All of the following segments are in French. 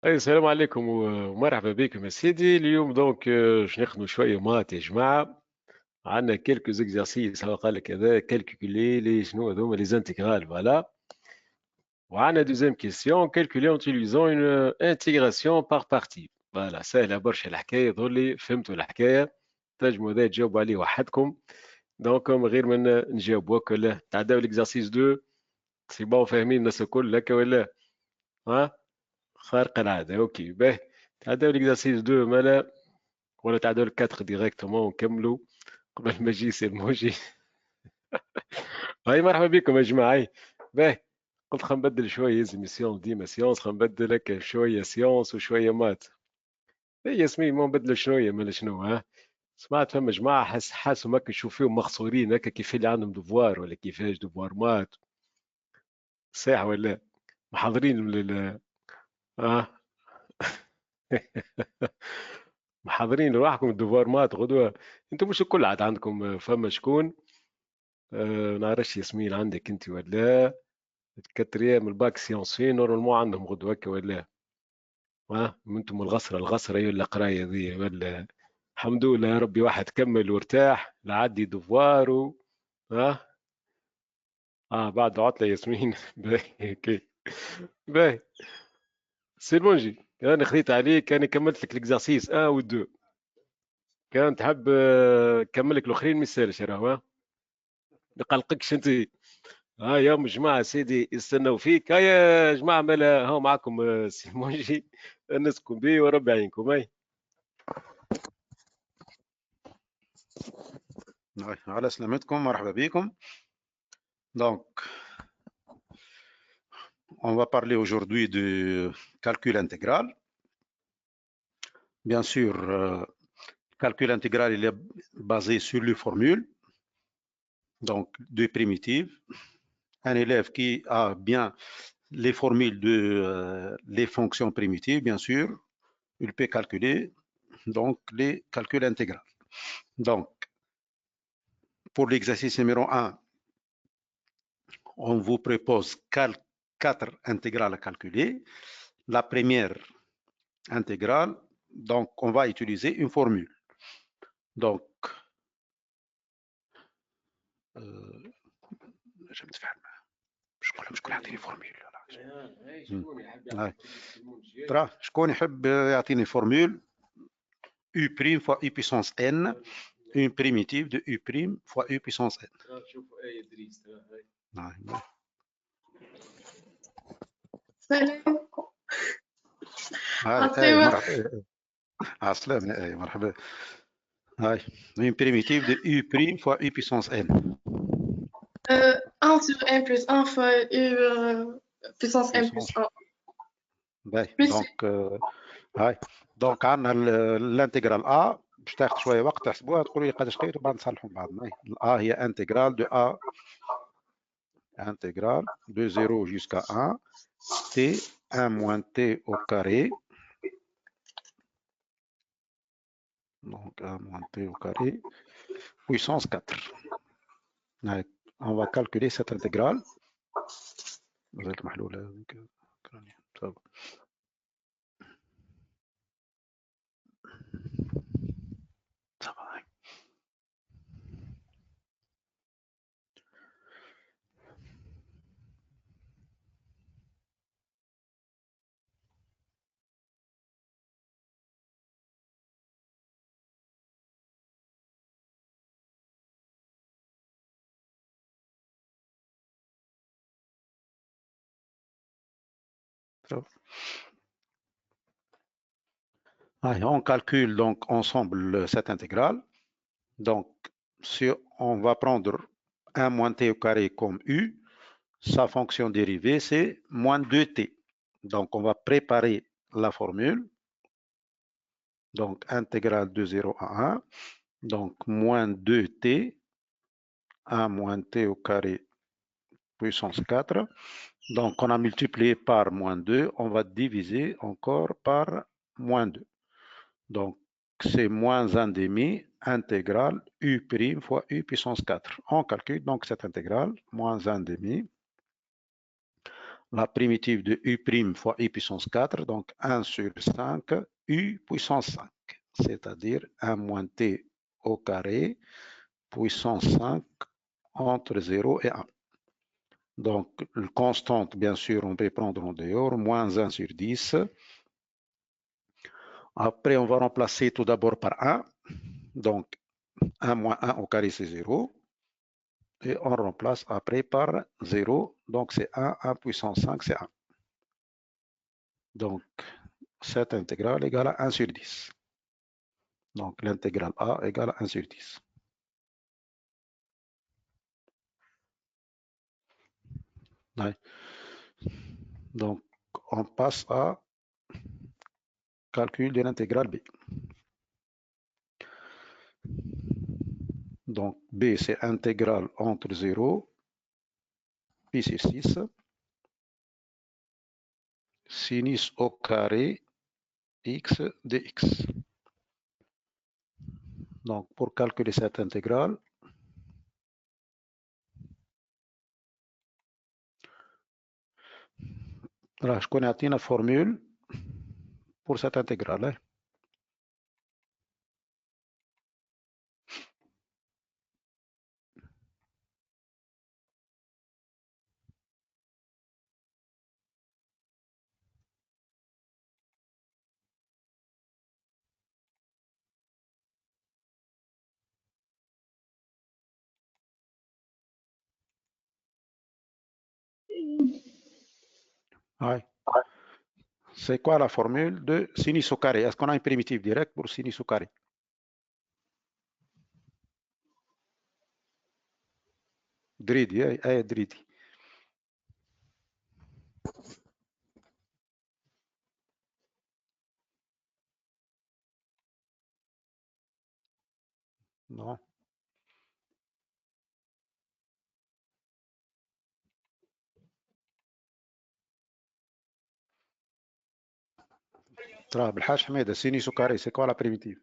أي السلام عليكم ومرحبا بكم يا سيدي. اليوم باش ناخدو شوية مات يا جماعة. عندنا كيلكو زيكزارسيس هو قال لك هذا كالكولي لي شنو هذوما لي زانتيغرال فوالا. وعندنا دوزيام كيسيون كالكولي اون تيليزون اون انتيغراسيون بار بارتي. فوالا سهلة برشا الحكاية، يظهر لي فهمتوا الحكاية. تنجموا هذا تجاوبوا عليه وحدكم. من غير ما نجاوبوا ولا تعداو ليكزارسيس 2. سي بون فاهمين الناس الكل هكا ولا؟ ها خارق العادة. اوكي باهي. تعداو ليكزارسيس 2 مالا ولا تعداو ل 4 ديريكتومون ونكملوا قبل ما يجي سي الموجي. هاي مرحبا بكم يا جماعة. هاي باهي. قلت خلينا نبدل شوية زيميسيون ديما سيونس، خلينا نبدل هكا شوية سيونس وشوية مات. هي ياسمين ما نبدلوا شوية مالا شنو ها. سمعت فما جماعة حاسهم هكا نشوف فيهم مخصورين هكا كيف اللي عندهم دوفوار ولا كيفاش دوفوار مات. صح ولا محضرين اه. محضرين روحكم الدوفوار مات غدوة. انتم مش الكل عاد عندكم فما شكون. نعرفش ياسمين عندك انت ولا؟ كاتريام الباك سيونس في نورمالمون عندهم غدوة هكا ولا؟ ها انتم الغصرة هي ولا قراية ذي ولا؟ الحمد لله يا ربي، واحد كمل وارتاح لعدي دوفوارو. ها بعد عطلة ياسمين. باهي اوكي. باهي سي بونجي. انا خذيت عليك، انا كملت لك الاكزارسيس 1 و 2. كان تحب كمل لك الاخرين ما يسالش راهو ما يقلقكش انت. ها يا جماعة سيدي يستنوا فيك. ها يا جماعة مالا هاو معكم سي مونجي. نسكن بيه وربي يعينكم. هاي على سلامتكم، مرحبا بكم. Donc, on va parler aujourd'hui du calcul intégral. Bien sûr, calcul intégral il est basé sur les formules, donc deux primitives. Un élève qui a bien les formules de les fonctions primitives, bien sûr, il peut calculer donc les calculs intégrales. Donc, pour l'exercice numéro 1, on vous propose 4 intégrales à calculer. La première intégrale, donc on va utiliser une formule. Donc, شكون يعطيني فورمول؟ ترى شكون يحب يعطيني فورمول U prime fois U puissance n, une primitive de U prime fois U puissance n. هاي مرحبا. عسلامة. هاي مرحبا. هاي une primitive de U prime fois U puissance n. 1 sur n plus 1 fois U puissance n plus 1. دونك عندنا الانتجرال ا باش تاخذ شويه وقت تحسبوها تقولوا لي قداش خير وبعد نصلحوا بعض. ا هي انتجرال دو ا انتجرال de 0 jusqu'à 1 t 1 moins t au carré, donc 1 moins t au carré puissance 4. On va calculer cette intégrale. غير محلوله. On calcule donc ensemble cette intégrale. Donc, si on va prendre 1 moins t au carré comme u, sa fonction dérivée, c'est moins 2t. Donc, on va préparer la formule. Donc, intégrale de 0 à 1. Donc, moins 2t, 1 moins t au carré puissance 4. Donc, on a multiplié par moins 2. On va diviser encore par moins 2. Donc, c'est moins 1 demi intégrale U' fois U puissance 4. On calcule donc cette intégrale, moins 1 demi. la primitive de U' fois U puissance 4, donc 1 sur 5 U puissance 5, c'est-à-dire 1 moins T au carré puissance 5 entre 0 et 1. Donc, le constante, bien sûr, on peut prendre en dehors, moins 1 sur 10. Après, on va remplacer tout d'abord par 1. Donc, 1 moins 1 au carré, c'est 0. Et on remplace après par 0. Donc, c'est 1 puissance 5, c'est 1. Donc, cette intégrale égale à 1 sur 10. Donc, l'intégrale A égale à 1 sur 10. Ouais. Donc, on passe à calcul de l'intégrale B. Donc, B, c'est intégrale entre 0, pi sur 6, sinus au carré, x dx. Donc, pour calculer cette intégrale, là, je connais la formule pour cette intégrale. Ouais. C'est quoi la formule de sinus au carré? Est-ce qu'on a une primitive directe pour sinus au carré? Dridi, Dridi. Non. بالحاج حميدة, sinus au carré, c'est quoi la primitive?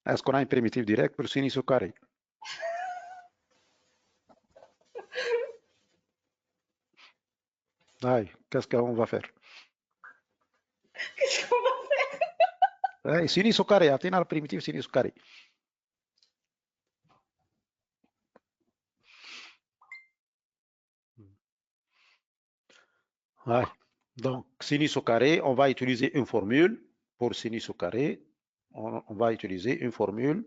Est-ce qu'on a une primitive directe pour sinus au carré? Qu'est-ce qu'on va faire? Qu'est-ce qu'on va faire? Sinus au carré, attends la primitive sinus au carré. Donc, sinus au carré, on va utiliser une formule pour sinus au carré. On va utiliser une formule.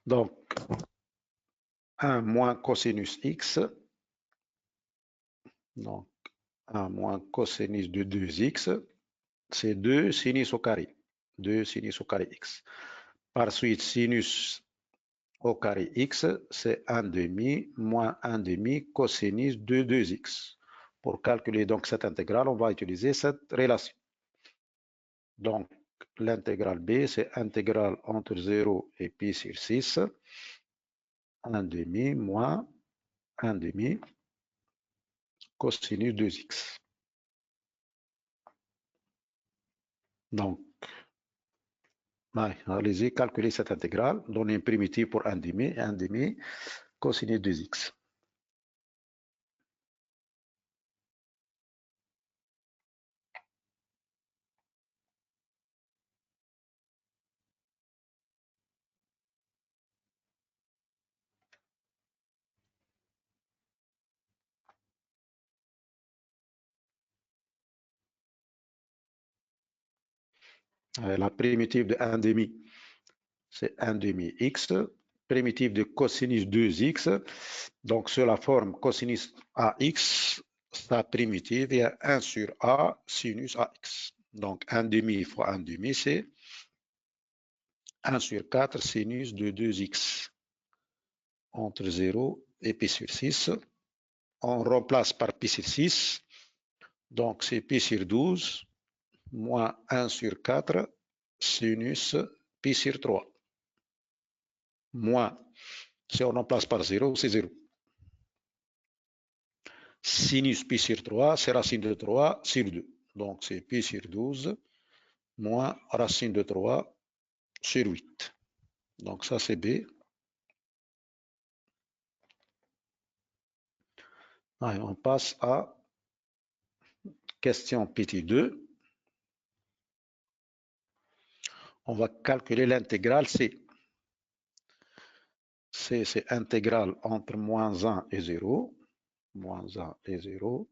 Donc, 1 moins cosinus x. Donc, 1 moins cosinus de 2x, c'est 2 sinus au carré. 2 sinus au carré x. Par suite, sinus au carré x, c'est 1 demi moins 1 demi cosinus de 2x. Pour calculer donc cette intégrale, on va utiliser cette relation. Donc, l'intégrale b, c'est intégrale entre 0 et pi sur 6, 1 demi moins 1 demi cosinus 2x. Donc, allez-y, calculer cette intégrale, donner une primitive pour 1 demi cosinus 2x. La primitive de 1 demi, c'est 1 demi x. Primitive de cosinus 2x, donc sur la forme cosinus ax, sa primitive est 1 sur a sinus ax. Donc 1 demi fois 1 demi, c'est 1 sur 4 sinus de 2x entre 0 et pi sur 6. On remplace par pi sur 6, donc c'est pi sur 12 moins 1 sur 4 sinus pi sur 3. Moins, si on remplace par 0, c'est 0. Sinus pi sur 3, c'est racine de 3 sur 2. Donc c'est pi sur 12 moins racine de 3 sur 8. Donc ça c'est B. Allez, on passe à question petit 2. On va calculer l'intégrale C. C, c'est intégrale entre moins 1 et 0. Moins 1 et 0.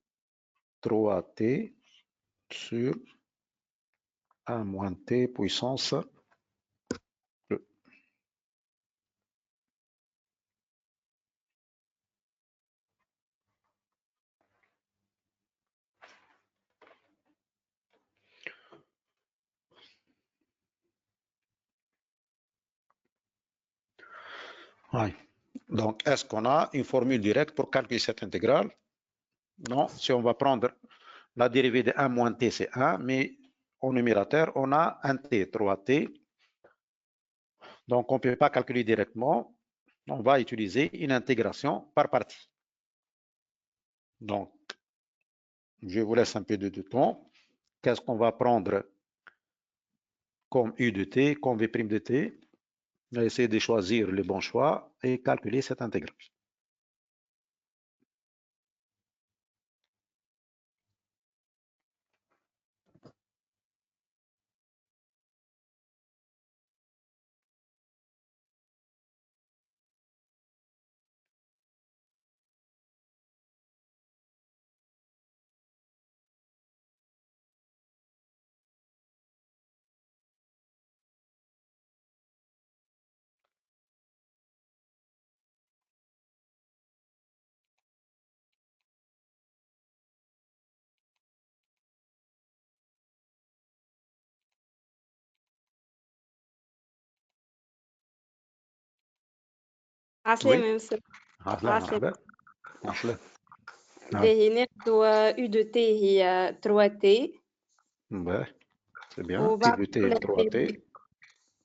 3t sur 1 moins t puissance 2. Ouais. Donc, est-ce qu'on a une formule directe pour calculer cette intégrale? Non, si on va prendre la dérivée de 1 moins t, c'est 1, mais au numérateur, on a un t, 3t. Donc, on ne peut pas calculer directement. On va utiliser une intégration par partie. Donc, je vous laisse un peu de temps. Qu'est-ce qu'on va prendre comme u de t, comme v' de t? On va essayer de choisir le bon choix et calculer cette intégrale. عسلامة Oui. يا مستر. أهلا عسلامة. مرحبا. أهلا. باهي ناخدو U de T هي 3T Ouais, c'est bien. وبعد U de t, 3t.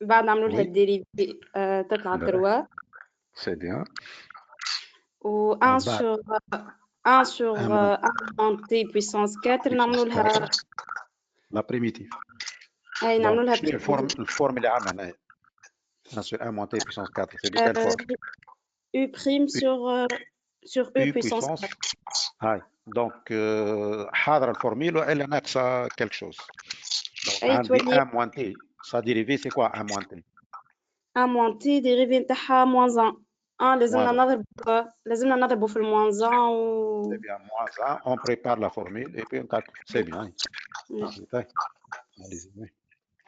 بعد نعملوا لها Oui. الديريفي تطلع Ouais, 3 c'est bien. و En 1 bas, sur 1 sur 1 moins 1 T puissance 4 نعملوا puissance لها 4. La primitive. اي نعملوا Donc, لها شنو الفورم اللي عندنا هنا؟ 1 sur 1 moins t puissance 4. C'est de quelle forme? U prime sur E U puissance puissance 4. هاي. Donc, حاضرة الفورميل وإلا ناقصة quelque chose. Donc, اي عندي تولي 1 moins t. Sa dérivée, c'est quoi 1 moins t? 1 moins T ديريفي نتاعها moins 1 Moins 1. لازمنا نضربه في الموان 1 C'est bien, moins 1. On prépare la formule et puis on calcule. C'est bien. Allez-y, oui.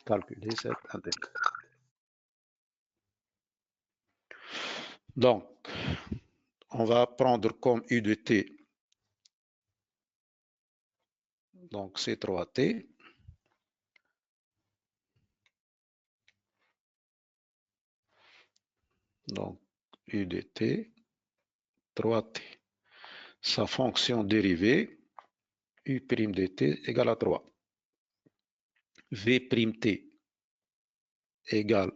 Calculer cette intégrale. Donc, on va prendre comme U de t. Donc, c'est 3t. Donc, U de t, 3t. Sa fonction dérivée, U' de t égale à 3. V't égale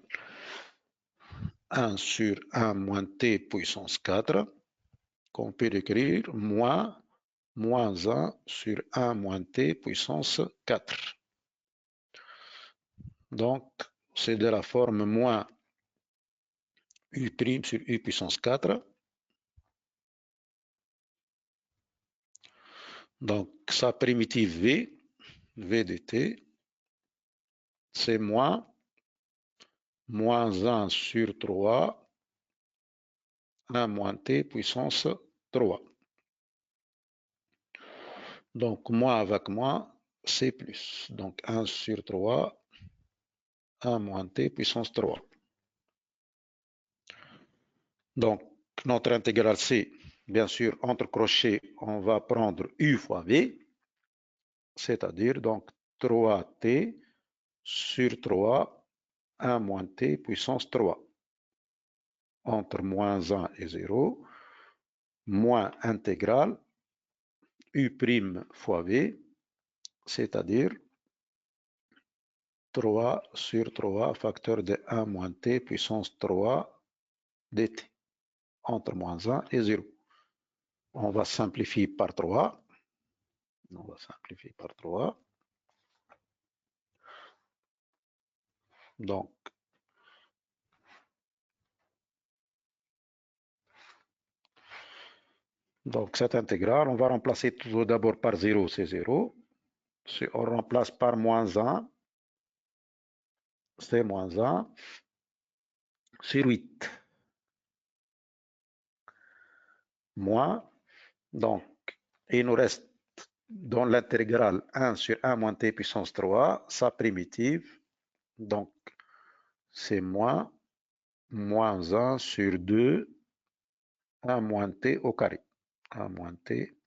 1 sur 1 moins t puissance 4, qu'on peut écrire moins 1 sur 1 moins t puissance 4. Donc, c'est de la forme moins U' sur U puissance 4. Donc, sa primitive V de t, c'est moins 1 sur 3, 1 moins t puissance 3. Donc, moins avec moins, c'est plus. Donc, 1 sur 3, 1 moins t puissance 3. Donc, notre intégrale C, bien sûr, entre crochets, on va prendre U fois V, c'est-à-dire donc 3t sur 3, 1 moins t puissance 3. Entre moins 1 et 0, moins intégrale U' fois V, c'est-à-dire 3 sur 3 facteur de 1 moins t puissance 3 dt, entre moins 1 et 0. On va simplifier par 3. On va simplifier par 3. Donc cette intégrale, on va remplacer tout d'abord par 0, c'est 0. Si on remplace par moins 1, c'est moins 1 sur 8. Moins, donc il nous reste dans l'intégrale 1 sur 1 moins t puissance 3, sa primitive, donc c'est moins 1 sur 2, 1 moins t au carré. 1 moins t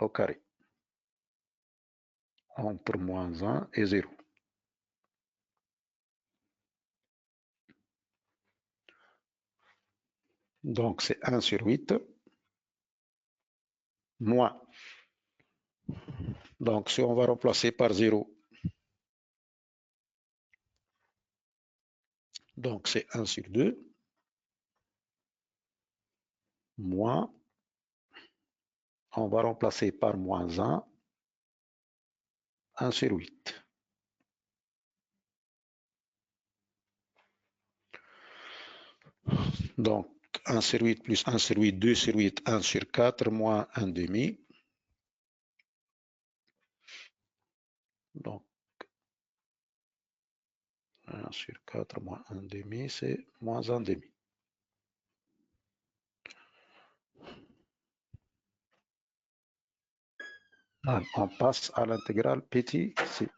au carré. Entre moins 1 et 0. Donc c'est 1 sur 8, moins. Donc si on va remplacer par 0, donc c'est 1 sur 2, moins, on va remplacer par moins 1 sur 8. Donc 1 sur 8 plus 1 sur 8, 2 sur 8, 1 sur 4, moins 1 demi. Donc 1 sur 4 moins 1 demi, c'est moins 1 demi. On passe à l'intégrale petit c.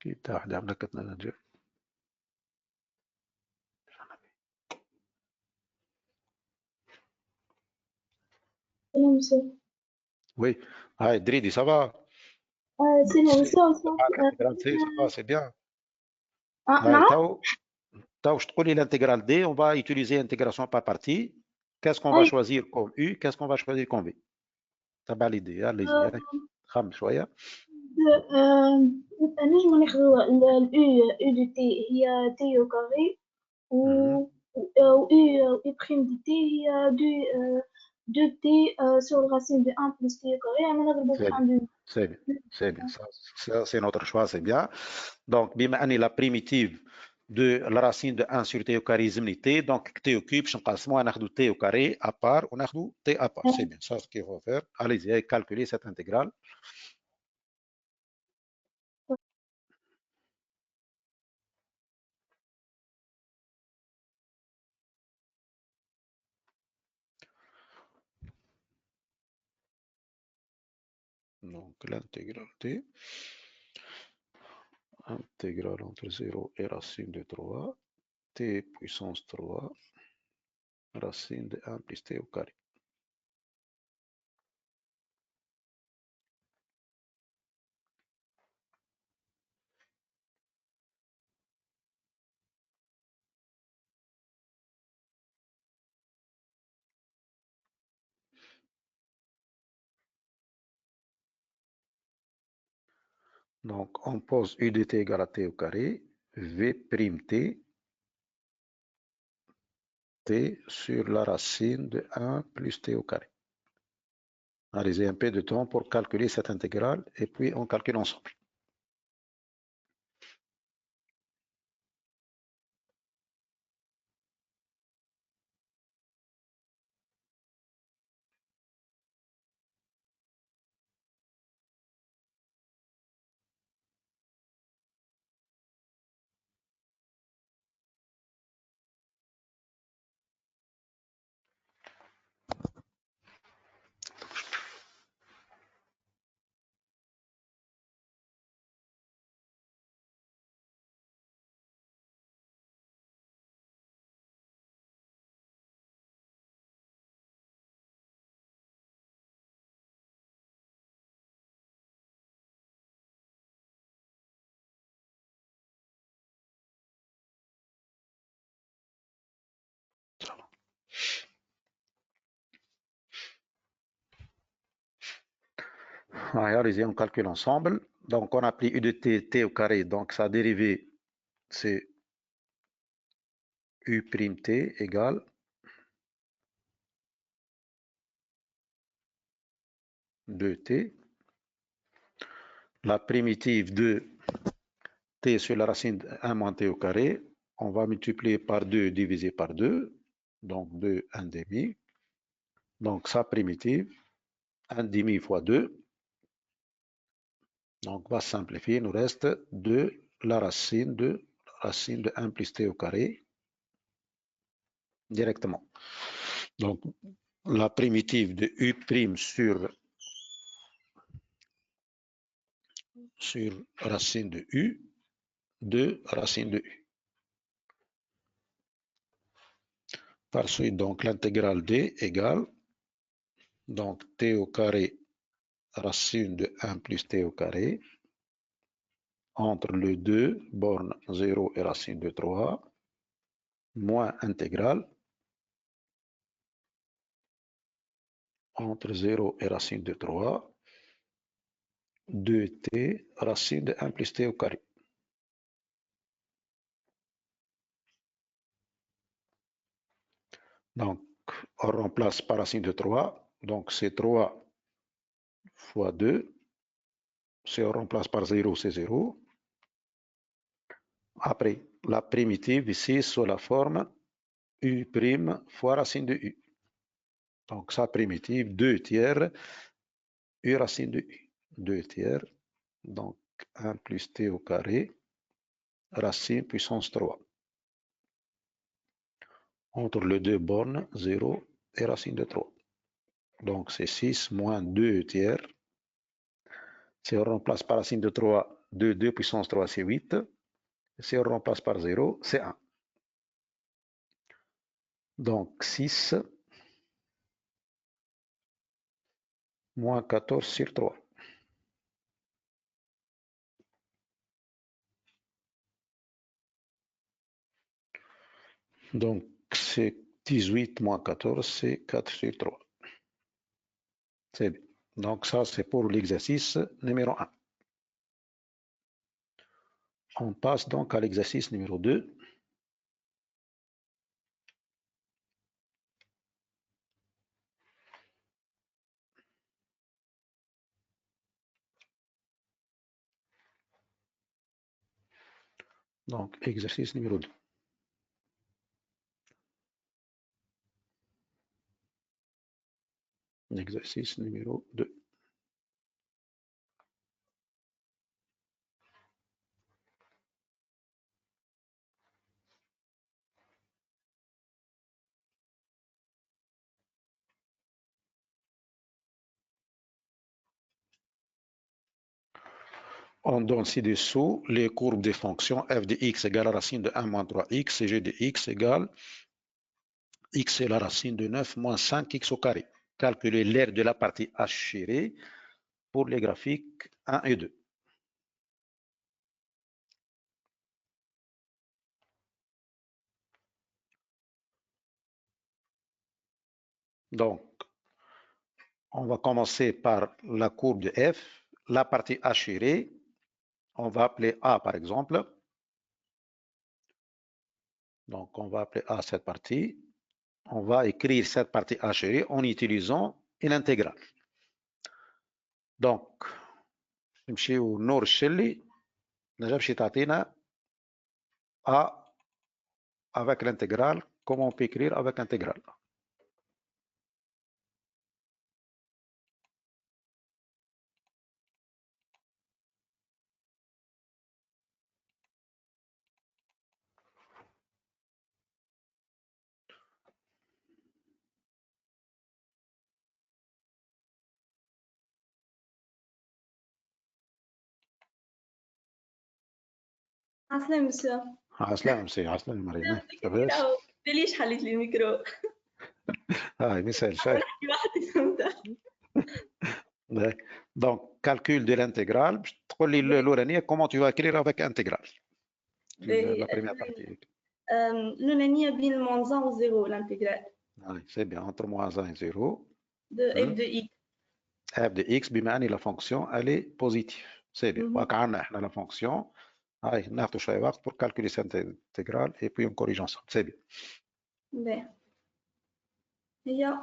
Oui, Dridi, ça va? C'est bon, L'intégrale C, ça va, c'est bien. non? Je te connais l'intégrale D, on va utiliser l'intégration par partie. Qu'est-ce qu'on va choisir comme U? Qu'est-ce qu'on va choisir comme V? Tu as l'idée, allez-y. خمن شوية. نجم ناخذ الأو دو تي هي تي au carré و U prime de t هي 2t sur la racine de 1 plus t au carré. أنا نضربه في 1 demi. C'est bien. Ça, c'est notre choix, c'est bien. Donc, بما أني la primitive de la racine de 1 sur t au carré يلزمني t, donc t au cube باش نقسموها ناخذ t au carré à part وناخذ t à part. C'est bien, ça ce qu'il faut faire. Allez-y, calculez cette intégrale. Donc, l'intégrale t, intégrale entre 0 et racine de 3, t puissance 3, racine de 1 plus t au carré. Donc, on pose U de t égale à t au carré, V prime t, t sur la racine de 1 plus t au carré. Allez-y, un peu de temps pour calculer cette intégrale et puis on calcule ensemble. Allez-y, on calcule ensemble. Donc, on a pris U de t, t au carré, donc sa dérivée, c'est U prime t égale de t. la primitive de t sur la racine de 1 moins t au carré, on va multiplier par 2 divisé par 2, donc 2, 1 demi. Donc sa primitive, 1 demi fois 2. Donc on va simplifier, il nous reste 2 la racine de 1 plus t au carré directement. Donc la primitive de u' sur racine de u, 2 racine de u. Par suite, donc l'intégrale d égale, donc t au carré racine de 1 plus t au carré, entre le 2, borne 0 et racine de 3, moins intégrale, entre 0 et racine de 3, 2t racine de 1 plus t au carré. Donc, on remplace par racine de 3, donc c'est 3 fois 2, si on remplace par 0, c'est 0. Après, la primitive ici sous la forme u' fois racine de u. Donc, sa primitive, 2 tiers, u racine de u. 2 tiers, donc 1 plus t au carré, racine puissance 3. Entre les deux bornes, 0 et racine de 3. Donc, c'est 6 moins 2 tiers. Si on remplace par racine de 3, 2 puissance 3, c'est 8. Si on remplace par 0, c'est 1. Donc, 6 moins 14 sur 3. Donc, c'est 18 moins 14, c'est 4 sur 3. C'est bien. Donc, ça, c'est pour l'exercice numéro 1. On passe donc à l'exercice numéro 2. Donc, exercice numéro 2. Exercice numéro 2. On donne ci-dessous les courbes des fonctions f de x égale à la racine de 1 moins 3x et g de x égale x est la racine de 9 moins 5x au carré. Calculez l'aire de la partie h chirée pour les graphiques 1 et 2. Donc, on va commencer par la courbe de f, la partie h chirée, on va appeler A par exemple. Donc, on va appeler A cette partie. On va écrire cette partie H chirée en utilisant une intégrale. Donc, نمشيو نور الشلي نجم شي تعطينا A avec l'intégrale. Comment on peut écrire avec intégrale? عسلامة مسيو. عسلامة مسي، عسلامة مريم، لاباس؟ ليش حليت لي الميكرو؟ هاي مساء شاي. نحكي وحدي فهمت. Donc, calcul de l'intégrale. تقول لي الأولانية comment tu vas écrire avec intégrale? La première partie. الأولانية بين moins 1 و 0 l'intégrale. C'est bien, entre moins 1 et 0. De f de x. f de x بما أن la fonction elle est positive. C'est bien. وقعنا احنا la fonction. هاي ناخذ شوية وقت pour calculer cette intégrale et puis on corrige ensemble. C'est bien. باهي. هي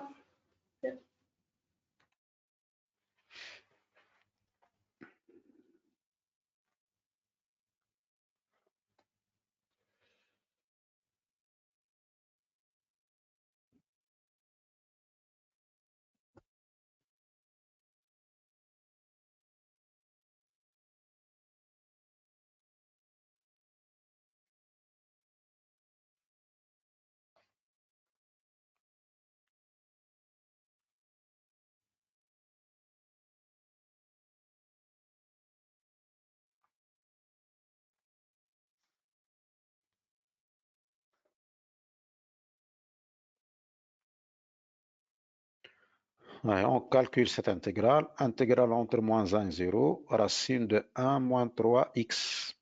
Ouais, on calcule cette intégrale. Intégrale entre moins 1 et 0, racine de 1 moins 3x.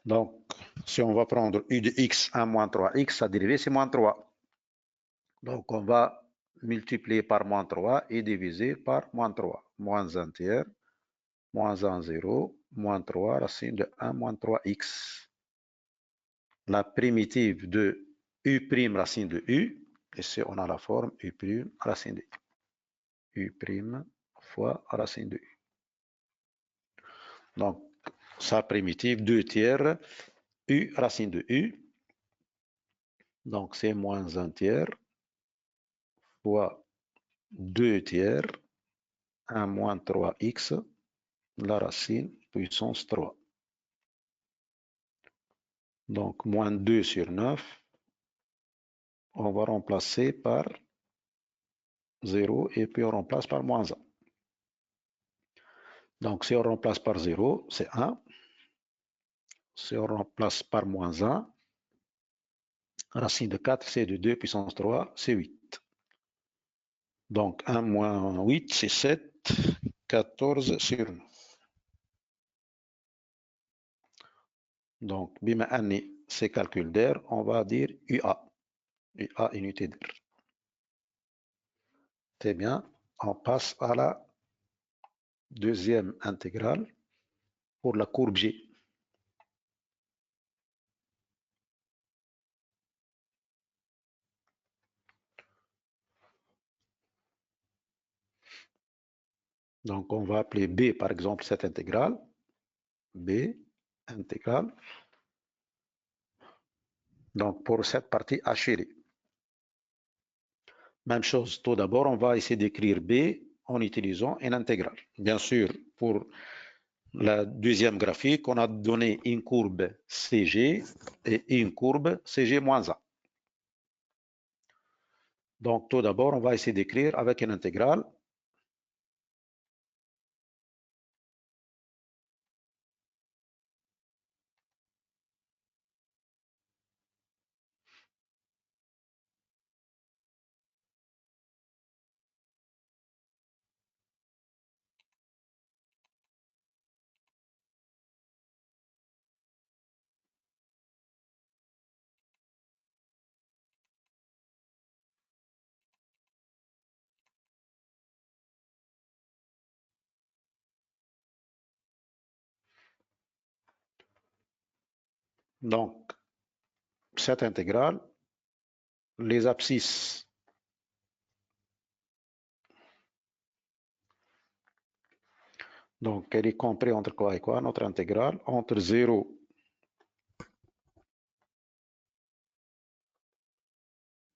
Donc, si on va prendre u de x, 1 moins 3x, sa dérivée, c'est moins 3. Donc, on va multiplier par moins 3 et diviser par moins 3. Moins 1 tiers, moins 1, 0, moins 3, racine de 1 moins 3x. La primitive de u' racine de u, ici on a la forme u' racine de u. u' fois racine de u. Donc, sa primitive 2 tiers, u racine de u. Donc, c'est moins 1 tiers fois 2 tiers, 1 moins 3x, la racine puissance 3. Donc, moins 2 sur 9, on va remplacer par 0 et puis on remplace par moins 1. Donc, si on remplace par 0, c'est 1. Si on remplace par moins 1, racine de 4, c'est de 2 puissance 3, c'est 8. Donc, 1 moins 8, c'est 7, 14 sur 9. Donc, bima anni, c'est calcul d'air, on va dire UA. UA, unité d'air. C'est bien. On passe à la deuxième intégrale pour la courbe G. Donc, on va appeler B, par exemple, cette intégrale. B, intégrale. Donc, pour cette partie hachée. Même chose, tout d'abord, on va essayer d'écrire B en utilisant une intégrale. Bien sûr, pour la deuxième graphique, on a donné une courbe CG et une courbe CG-1. Donc, tout d'abord, on va essayer d'écrire avec une intégrale. Donc, cette intégrale, les abscisses. Donc, elle est comprise entre quoi et quoi, notre intégrale? Entre 0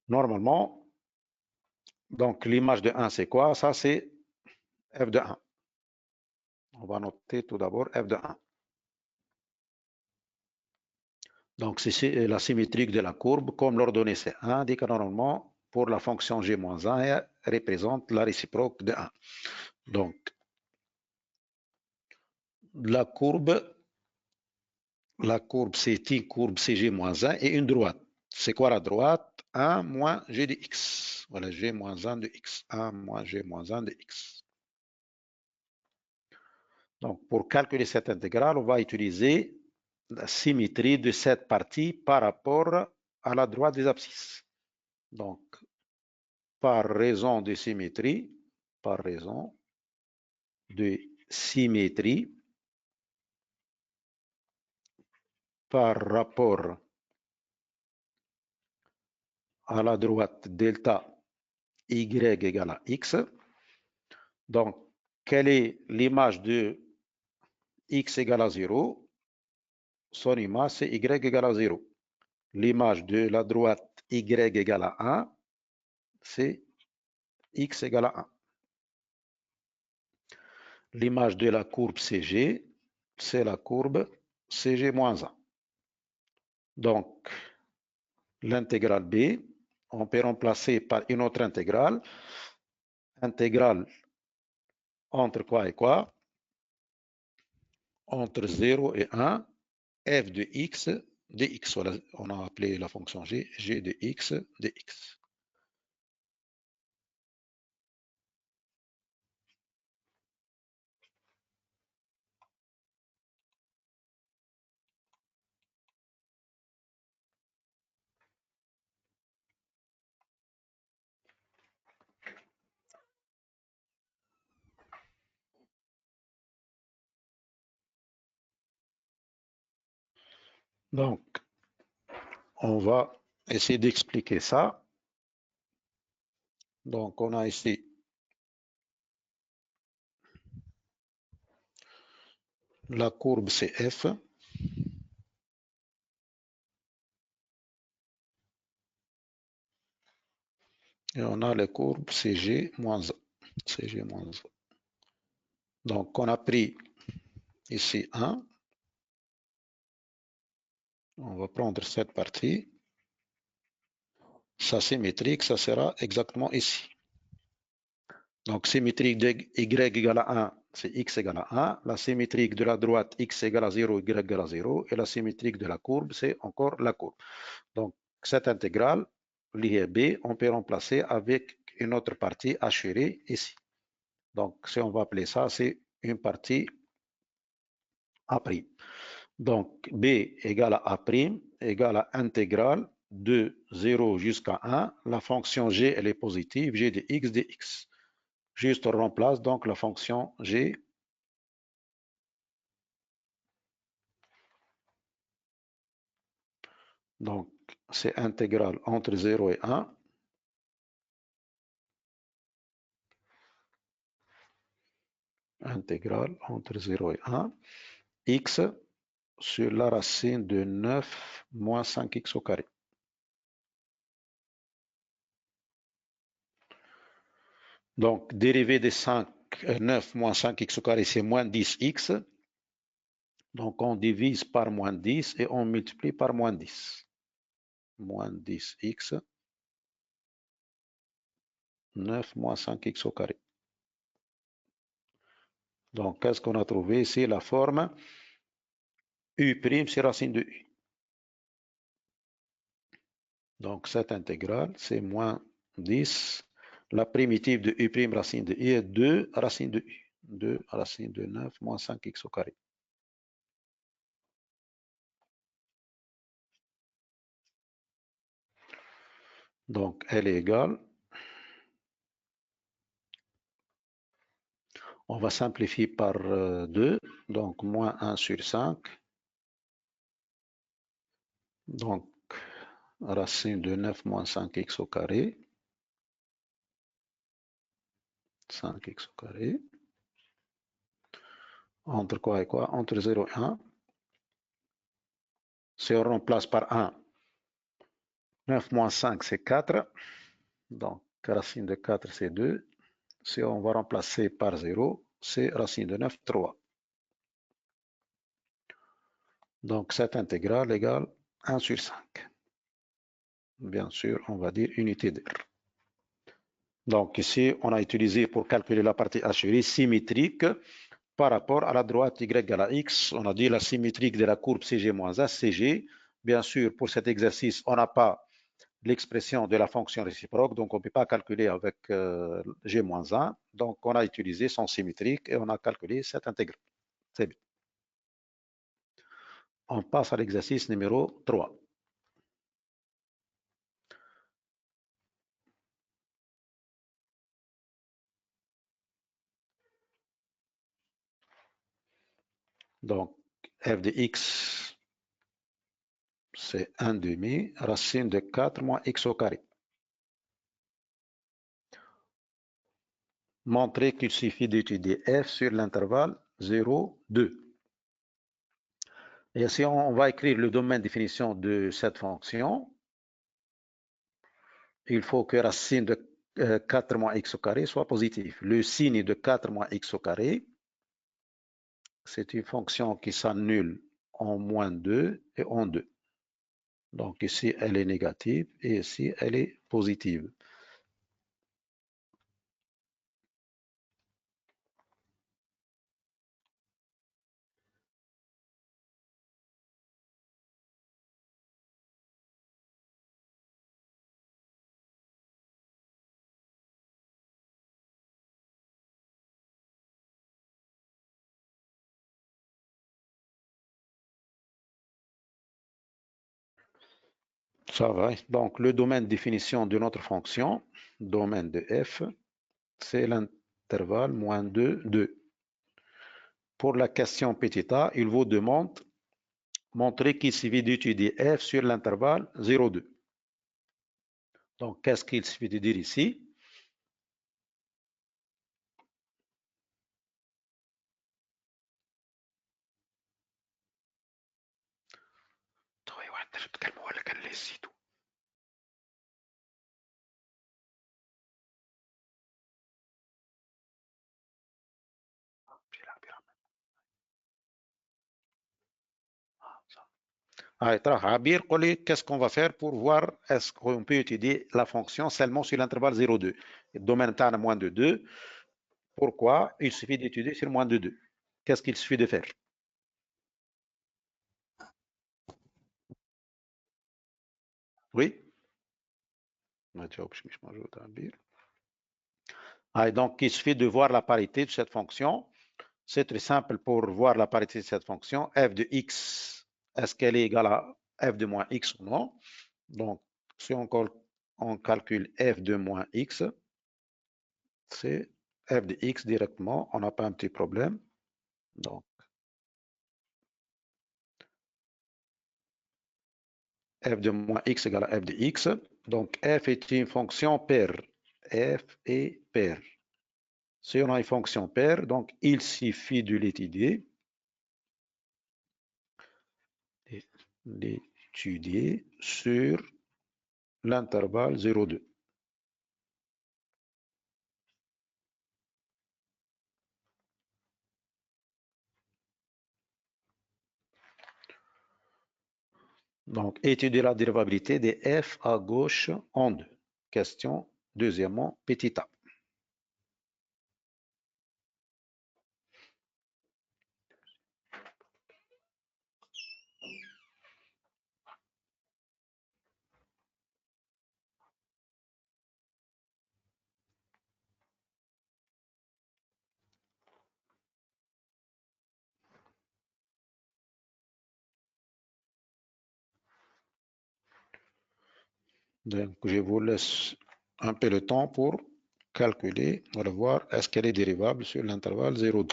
normalement. Donc, l'image de 1, c'est quoi? Ça, c'est f de 1. On va noter tout d'abord f de 1. Donc, c'est la symétrique de la courbe. Comme l'ordonnée c'est 1, dit que normalement, pour la fonction g-1, elle représente la réciproque de 1. Donc, la courbe c'est une courbe CG-1 et une droite. C'est quoi la droite? 1 moins g de x. Voilà, g-1 de x. 1 moins g-1 de x. Donc, pour calculer cette intégrale, on va utiliser la symétrie de cette partie par rapport à la droite des abscisses. Donc, par raison de symétrie, par rapport à la droite delta y égale à x. Donc, quelle est l'image de x égale à 0? Son image, c'est y égale à 0. L'image de la droite y égale à 1, c'est x égale à 1. L'image de la courbe CG, c'est la courbe CG-1. Donc, l'intégrale B, on peut remplacer par une autre intégrale. Intégrale entre quoi et quoi? Entre 0 et 1, f de x dx. Voilà, on a appelé la fonction g, g de x dx. Donc, on va essayer d'expliquer ça. Donc, on a ici la courbe CF. Et on a les courbes CG moins A. CG moins A. Donc, on a pris ici 1. On va prendre cette partie. Sa symétrique, ça sera exactement ici. Donc, symétrique de y égale à 1, c'est x égale à 1. La symétrique de la droite, x égale à 0, y égale à 0. Et la symétrique de la courbe, c'est encore la courbe. Donc, cette intégrale, liée b, on peut remplacer avec une autre partie hachurée ici. Donc, si on va appeler ça, c'est une partie A'. Donc, b égale à A' égale à intégrale de 0 jusqu'à 1. La fonction g, elle est positive, g de x dx. Juste on remplace donc la fonction g. Donc, c'est intégrale entre 0 et 1. Intégrale entre 0 et 1. X sur la racine de 9 moins 5x au carré. Donc, dérivée de 9 moins 5x au carré, c'est moins 10x. Donc, on divise par moins 10 et on multiplie par moins 10. Moins 10x. 9 moins 5x au carré. Donc, qu'est-ce qu'on a trouvé ici? La forme U', c'est racine de U. Donc, cette intégrale, c'est moins 10. La primitive de U' racine de U est 2 racine de U. 2 racine de 9 moins 5x au carré. Donc, elle est égale. On va simplifier par 2. Donc, moins 1 sur 5. Donc, racine de 9 moins 5x au carré. 5x au carré. Entre quoi et quoi? Entre 0 et 1. Si on remplace par 1, 9 moins 5, c'est 4. Donc, racine de 4, c'est 2. Si on va remplacer par 0, c'est racine de 9, 3. Donc, cette intégrale égale 1 sur 5. Bien sûr, on va dire unité d'air. Donc, ici, on a utilisé pour calculer la partie hachurée symétrique par rapport à la droite y égale à x. On a dit la symétrique de la courbe CG-1, CG. Bien sûr, pour cet exercice, on n'a pas l'expression de la fonction réciproque, donc on ne peut pas calculer avec G-1. Donc, on a utilisé son symétrique et on a calculé cette intégrale. C'est bien. On passe à l'exercice numéro 3. Donc, f de x, c'est 1 demi, racine de 4 moins x au carré. Montrer qu'il suffit d'étudier f sur l'intervalle 0, 2. Et ici, on va écrire le domaine de définition de cette fonction. Il faut que racine de 4 moins x au carré soit positif. Le signe de 4 moins x au carré, c'est une fonction qui s'annule en moins 2 et en 2. Donc ici, elle est négative et ici, elle est positive. Ça va. Donc, le domaine de définition de notre fonction, domaine de f, c'est l'intervalle moins 2, 2. Pour la question petit a, il vous demande montrer qu'il suffit d'étudier f sur l'intervalle 0,2. Donc, qu'est-ce qu'il suffit de dire ici? Qu'est-ce qu'on va faire pour voir est-ce qu'on peut étudier la fonction seulement sur l'intervalle 0,2? Le domaine est à moins de 2. Pourquoi? Il suffit d'étudier sur moins de 2. Qu'est-ce qu'il suffit de faire? Oui? Donc, il suffit de voir la parité de cette fonction. C'est très simple pour voir la parité de cette fonction. F de x, est-ce qu'elle est égale à f de moins x ou non? Donc, si on calcule f de moins x, c'est f de x directement. On n'a pas un petit problème. Donc, f de moins x égale à f de x. Donc, f est une fonction paire. F est paire. Si on a une fonction paire, donc il suffit de l'étudier. L'étudier sur l'intervalle 0,2. Donc, étudier la dérivabilité des f à gauche en 2. Question, deuxièmement, petit a. Donc, je vous laisse un peu le temps pour calculer, on va voir est-ce qu'elle est dérivable sur l'intervalle 0,2.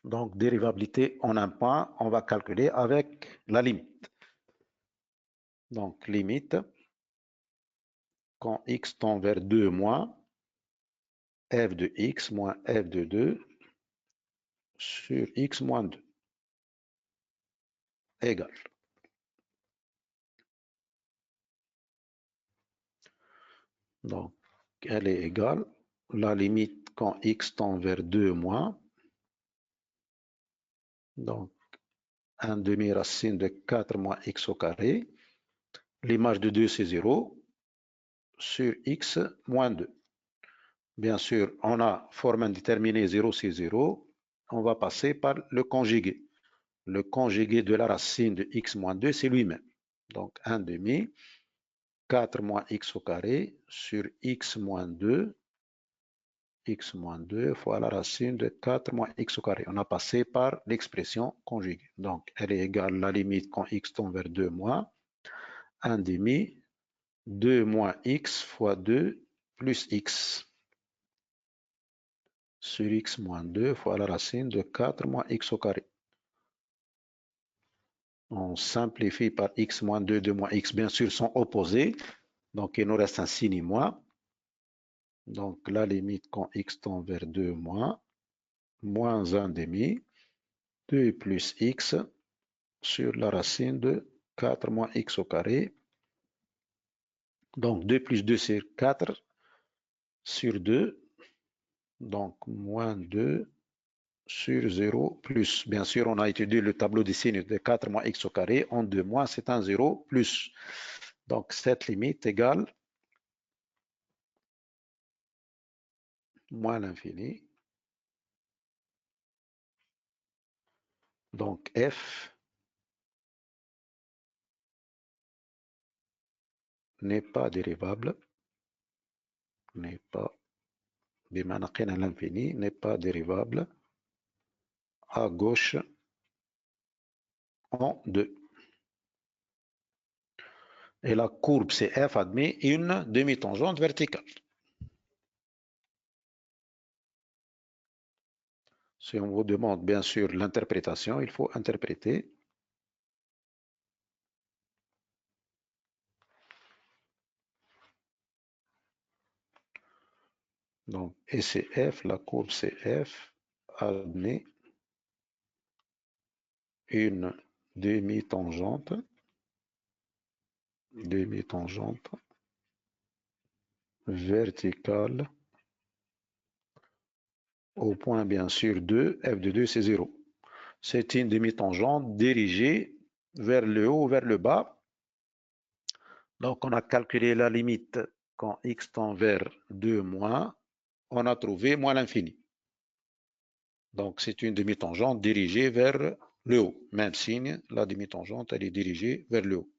Donc, dérivabilité en un point, on va calculer avec la limite. Donc, limite, quand x tend vers 2 moins, f de x moins f de 2 sur x moins 2 égale. Donc, elle est égale, la limite quand x tend vers 2 moins, donc 1 demi-racine de 4 moins x au carré, l'image de 2 c'est 0, sur x moins 2. Bien sûr, on a forme indéterminée 0 c'est 0, on va passer par le conjugué. Le conjugué de la racine de x moins 2 c'est lui-même. Donc 1 demi, 4 moins x au carré sur x moins 2, x moins 2 fois la racine de 4 moins x au carré. On a passé par l'expression conjuguée. Donc, elle est égale à la limite quand x tend vers 2 moins, 1 demi, 2 moins x fois 2 plus x sur x moins 2 fois la racine de 4 moins x au carré. On simplifie par x moins 2, 2 moins x, bien sûr, sont opposés. Donc, il nous reste un signe moins. Donc, la limite quand x tend vers 2 moins, moins 1 demi, 2 plus x sur la racine de 4 moins x au carré. Donc, 2 plus 2, c'est 4 sur 2. Donc, moins 2 sur 0 plus. Bien sûr, on a étudié le tableau des signes de 4 moins x au carré. En 2 moins, c'est un 0 plus. Donc, cette limite égale moins l'infini. Donc, f n'est pas dérivable, n'est pas, l'infini, n'est pas dérivable à gauche en 2. Et la courbe CF admet une demi-tangente verticale. Si on vous demande bien sûr l'interprétation, il faut interpréter. Donc, ECF, la courbe CF admet une demi-tangente verticale au point bien sûr 2, f de 2 c'est 0. C'est une demi-tangente dirigée vers le haut ou vers le bas. Donc on a calculé la limite quand x tend vers 2 moins, on a trouvé moins l'infini. Donc c'est une demi-tangente dirigée vers le haut. Même signe, la demi-tangente elle est dirigée vers le haut.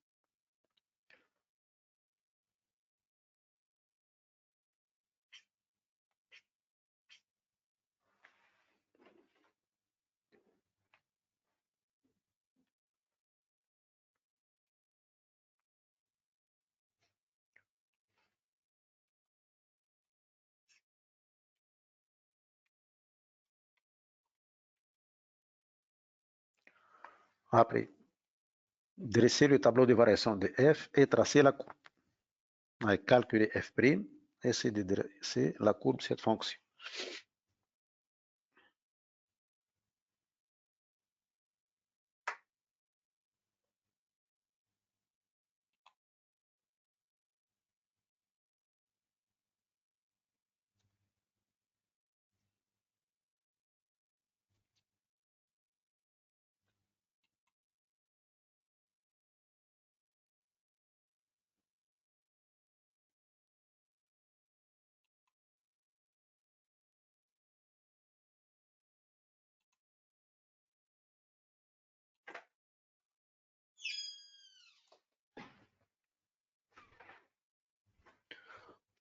Après, dresser le tableau de variation de f et tracer la courbe. On va calculer f', et c'est de dresser la courbe de cette fonction.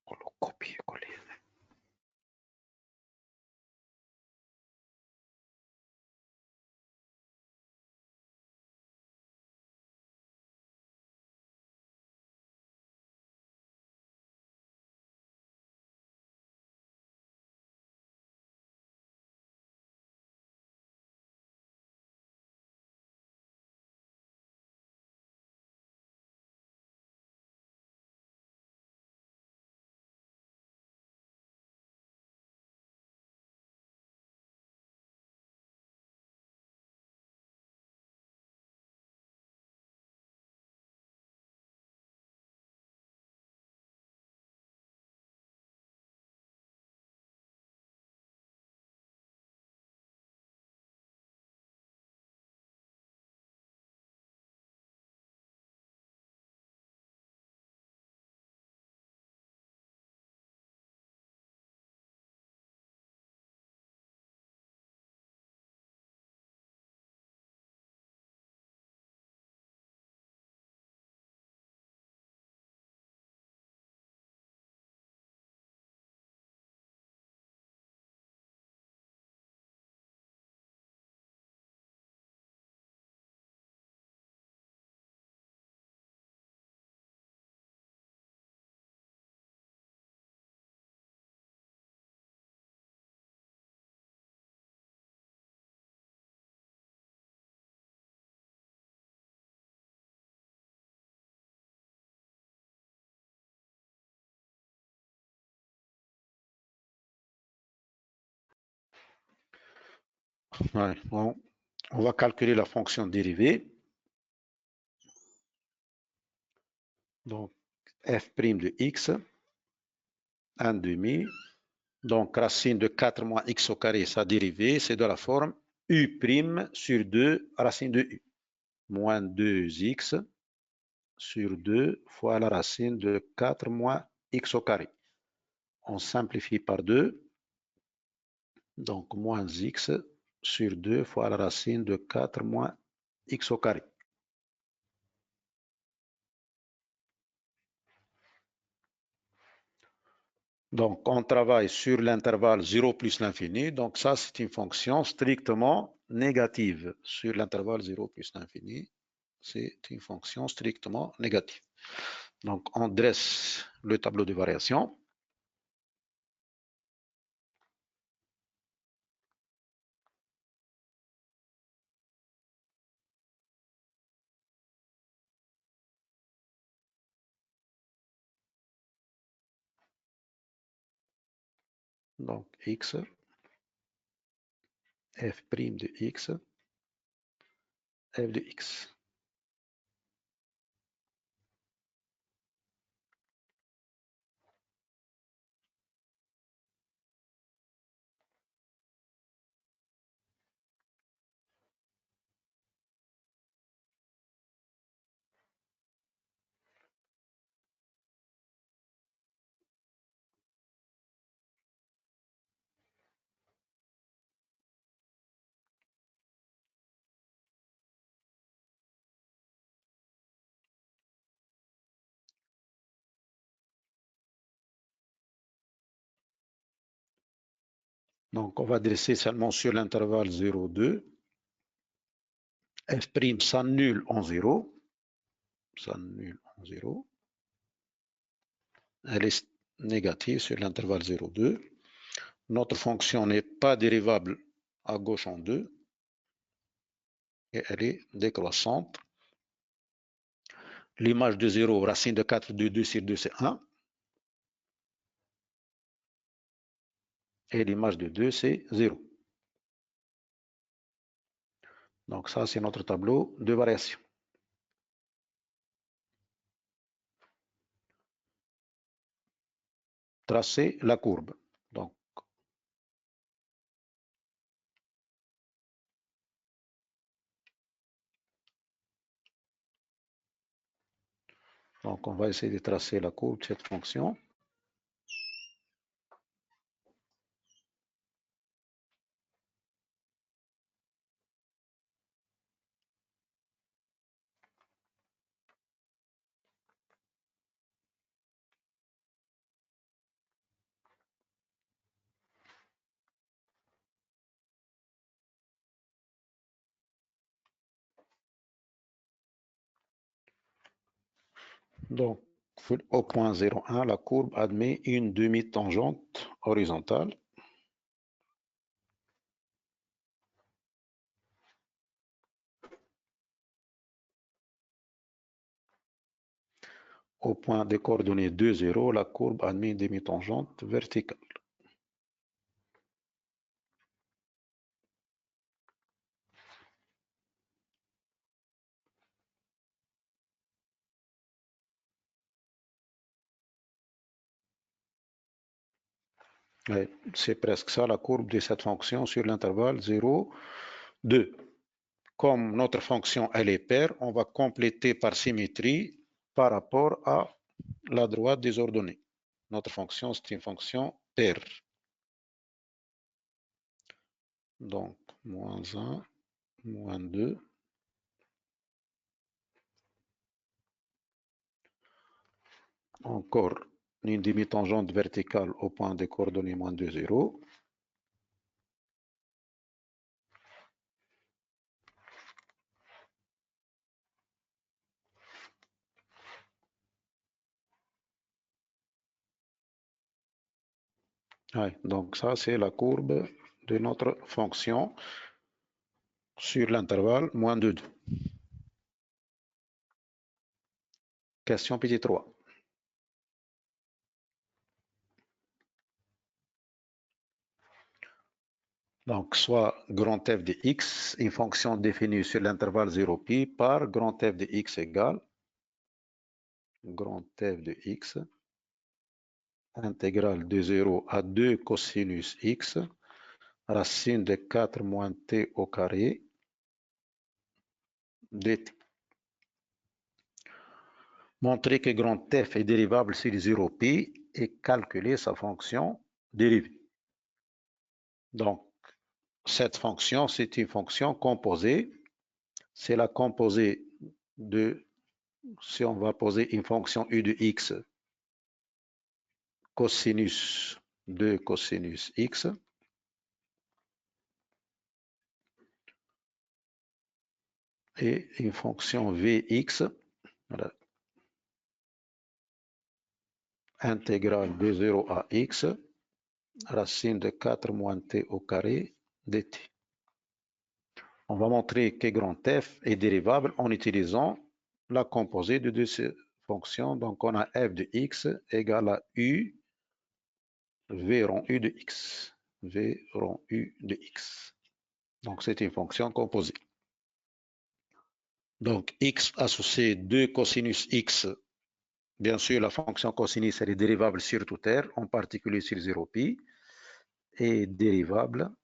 On le copier-coller. Ouais, bon, on va calculer la fonction dérivée. Donc, f' de x, 1 demi. Donc, racine de 4 moins x au carré, sa dérivée, c'est de la forme u' sur 2 racine de u. Moins 2x sur 2 fois la racine de 4 moins x au carré. On simplifie par 2. Donc, moins x sur 2 fois la racine de 4 moins x au carré. Donc, on travaille sur l'intervalle 0 plus l'infini. Donc, ça, c'est une fonction strictement négative. Sur l'intervalle 0 plus l'infini, c'est une fonction strictement négative. Donc, on dresse le tableau de variation. Donc, x, f' de x, f de x. Donc, on va dresser seulement sur l'intervalle 0, 2. F' s'annule en 0. S'annule en 0. Elle est négative sur l'intervalle 0, 2. Notre fonction n'est pas dérivable à gauche en 2. Et elle est décroissante. L'image de 0, racine de 4 de 2 sur 2, c'est 1. Et l'image de 2, c'est 0. Donc ça, c'est notre tableau de variation. Tracer la courbe. Donc on va essayer de tracer la courbe de cette fonction. Donc, au point 0,1, la courbe admet une demi-tangente horizontale. Au point des coordonnées 2, 0, la courbe admet une demi-tangente verticale. C'est presque ça la courbe de cette fonction sur l'intervalle 0, 2. Comme notre fonction elle est paire, on va compléter par symétrie par rapport à la droite des ordonnées. Notre fonction, c'est une fonction paire. Donc, moins 1, moins 2. Encore une demi-tangente verticale au point des coordonnées moins 2, 0. Donc ça, c'est la courbe de notre fonction sur l'intervalle moins 2, 2. Question petit 3. Donc, soit grand f de x, une fonction définie sur l'intervalle 0π par grand f de x égale grand f de x intégrale de 0 à 2 cosinus x racine de 4 moins t au carré dt. Montrer que grand f est dérivable sur 0π et calculer sa fonction dérivée. Donc, cette fonction, c'est une fonction composée. C'est la composée de, si on va poser une fonction u de x cosinus de cosinus x et une fonction Vx, voilà, intégrale de 0 à x, racine de 4 moins t au carré dt. On va montrer que grand f est dérivable en utilisant la composée de deux fonctions. Donc, on a f de x égale à u, v rond u de x. V rond u de x. Donc, c'est une fonction composée. Donc, x associé 2 cosinus x, bien sûr, la fonction cosinus, elle est dérivable sur toute R, en particulier sur 0π, et dérivable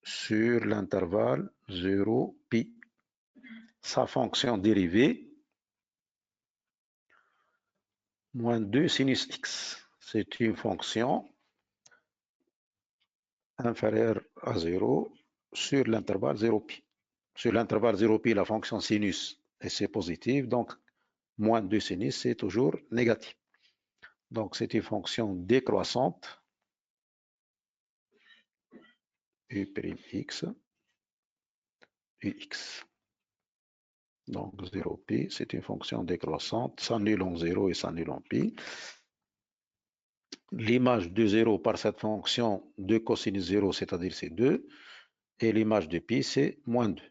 sur l'intervalle 0π. Sa fonction dérivée, moins 2 sinus x. C'est une fonction inférieure à 0 sur l'intervalle 0π. Sur l'intervalle 0π, la fonction sinus, c'est positive, donc moins 2 sinus, c'est toujours négatif. Donc, c'est une fonction décroissante, U'x, Ux. Donc, 0π, c'est une fonction décroissante, s'annule en 0 et s'annule en π. L'image de 0 par cette fonction de cosinus 0, c'est-à-dire c'est 2, et l'image de π, c'est moins 2.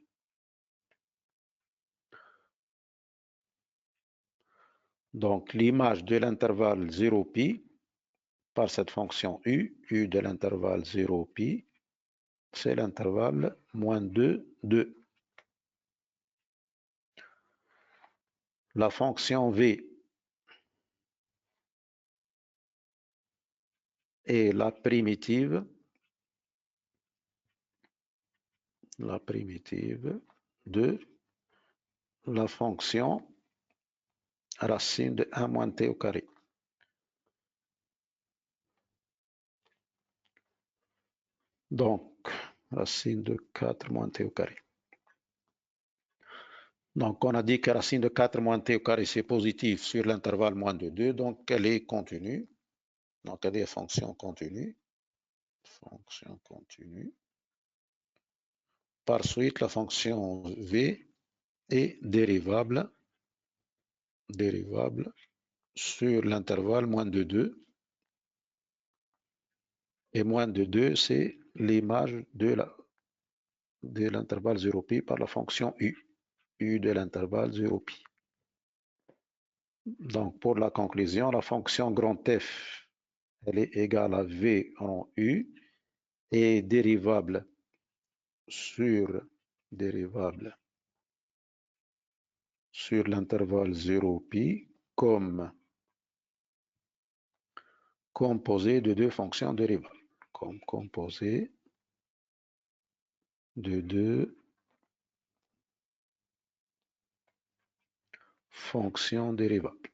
Donc, l'image de l'intervalle 0π par cette fonction u de l'intervalle 0π, c'est l'intervalle moins 2, 2. La fonction v est la primitive de la fonction racine de 1 moins t au carré. Donc, racine de 4 moins t au carré. Donc, on a dit que racine de 4 moins t au carré, c'est positif sur l'intervalle moins de 2, donc elle est continue. Donc, elle est fonction continue. Fonction continue. Par suite, la fonction v est dérivable sur l'intervalle moins de 2. Et moins de 2, c'est l'image de l'intervalle 0π par la fonction u de l'intervalle 0π. Donc, pour la conclusion, la fonction grand F, elle est égale à v en u et dérivable sur l'intervalle 0π comme composé de deux fonctions dérivables. Comme composé de deux fonctions dérivables.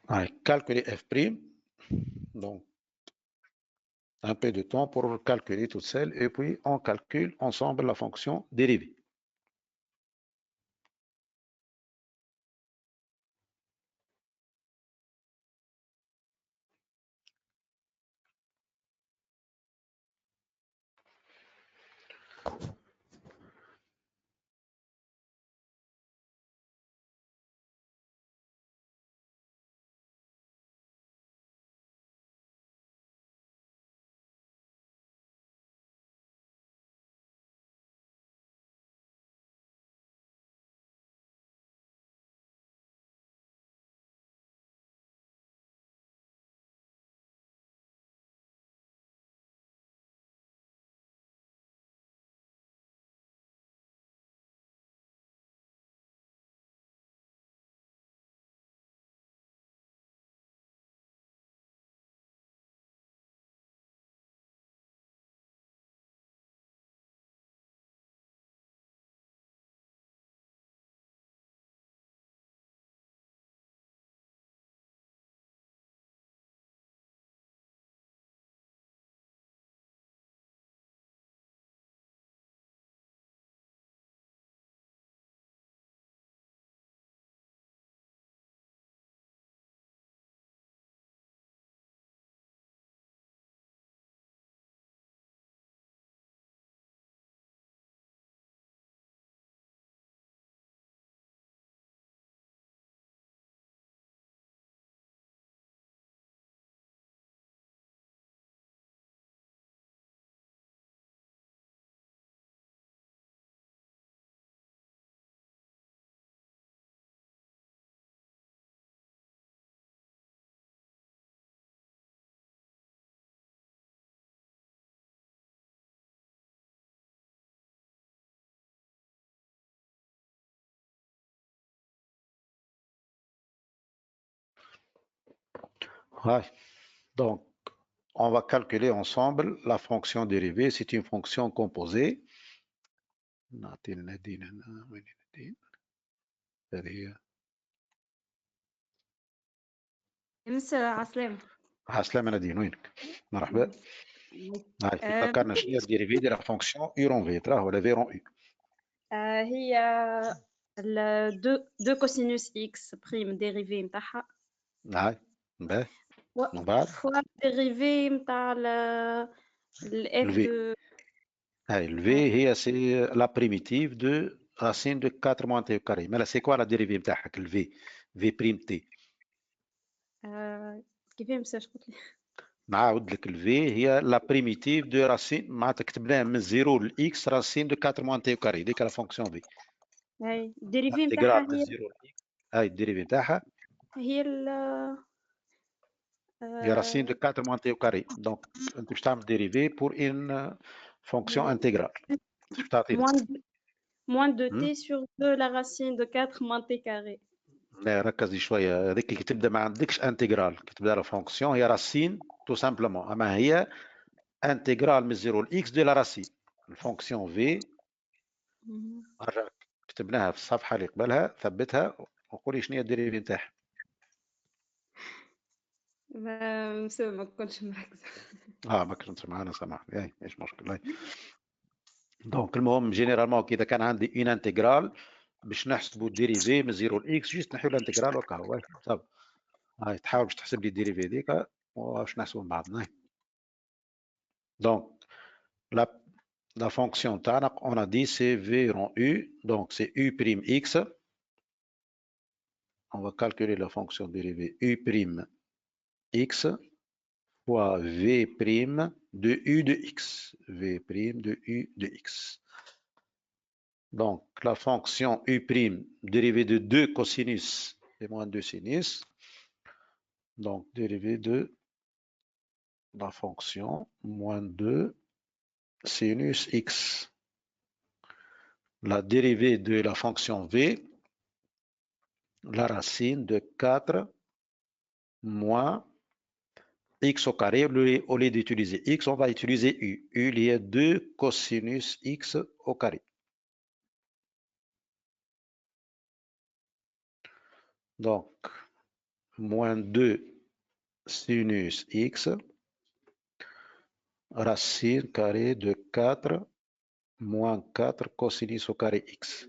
Allez, calculer f', donc un peu de temps pour calculer toute seule, et puis on calcule ensemble la fonction dérivée. Ouais. Donc, on va calculer ensemble la fonction dérivée. C'est une fonction composée. مس عسلامة. عسلامة نادين وينك؟ مرحبا. هاي ذكرنا شنو هي الديريفي ديال لا فونكسيون يو رون في تراه ولا في رون يو. هي دو كوسينوس اكس بريم ديريفي نتاعها. هاي باهي. من بعد فوا ديريفي نتاع الاف دو. هاي الفي هي سي لا بريميتيف دو راسين دو 4 موان تي كاري. مالا سي كوا لا ديريفي نتاعك الفي في بريم تي. كيفاه مساش قلت لي؟ نعاود لك الفي هي لا بريميتيف دو راسين معناتها كتبناها من 0 لاكس راسين دو 4 موان تي كاري. ديك لا فونكسيون في. هاي الديريفي نتاعها من هي 0 لاكس. هاي الديريفي نتاعها هي ال هي راسين دو 4 موان تي كاري. دونك انت باش تعمل ديريفي بور ان فونكسيون انتيغرال. باش تعطينا moins de t sur 2 la racine de 4 moins t carré. لا ركزي شويه. هذيك كي تبدا ما عندكش انتيغرال، كي تبدا لا فونكسيون هي راسين تو سامبلومون. اما هي انتيغرال من 0 لاكس دو لا راسين. الفونكسيون في ارجع كتبناها في الصفحه اللي قبلها، ثبتها وقولي شنو هي الديريفي نتاعها. ما كنتش مركزه. ما كنتش معنا سامحني. اي مش مشكل. دونك المهم جينيرالمون كي اذا كان عندي اون انتيغرال باش نحسبوا الديريفي من 0 لاكس جيست نحيو الانتيغرال وكا هو صافي. هاي تحاول باش تحسب لي الديريفي ديك واش نحسبوا من بعضنا. دونك la fonction TANAC, on a dit c'est V rond U, donc c'est U prime X. On va calculer la fonction dérivée U prime X fois V prime de U de X. V prime de U de X. Donc la fonction U prime dérivée de 2 cosinus et moins 2 sinus. Donc dérivée de la fonction moins 2 sinus X. La dérivée de la fonction V, la racine de 4 moins x au carré. Au lieu d'utiliser x, on va utiliser u. U, il y a 2 cosinus x au carré. Donc, moins 2 sinus x, racine carrée de 4 moins 4 cosinus au carré x.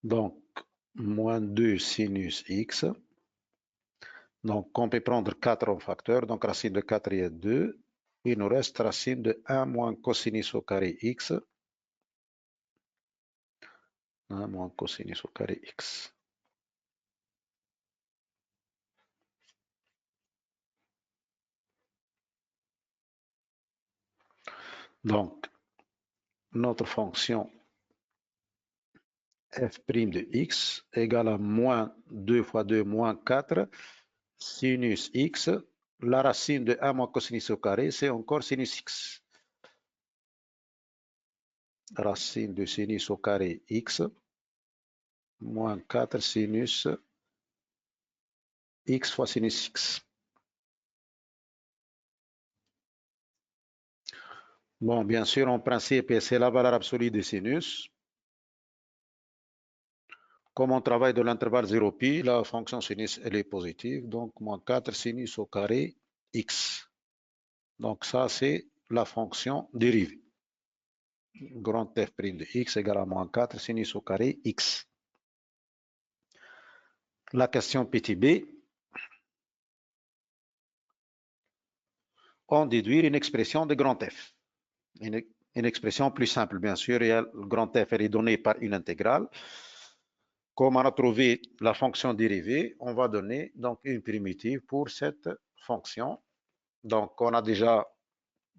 Donc, moins 2 sinus x. Donc, on peut prendre 4 en facteur. Donc, racine de 4 est 2. Il nous reste racine de 1 moins cosinus au carré x. 1 moins cosinus au carré x. Donc, notre fonction f' de x égale à moins 2 fois 2 moins 4 sinus x. La racine de 1 moins cosinus au carré, c'est encore sinus x. Racine de sinus au carré x moins 4 sinus x fois sinus x. Bon, bien sûr, en principe, c'est la valeur absolue des sinus. Comme on travaille de l'intervalle 0π, la fonction sinus, elle est positive. Donc, moins 4 sinus au carré x. Donc, ça, c'est la fonction dérivée. Grand f' de x égale à moins 4 sinus au carré x. La question petit b. On déduit une expression de grand f. Une expression plus simple, bien sûr. Et le grand f elle est donnée par une intégrale. Comme on a trouvé la fonction dérivée, on va donner donc une primitive pour cette fonction. Donc, on a déjà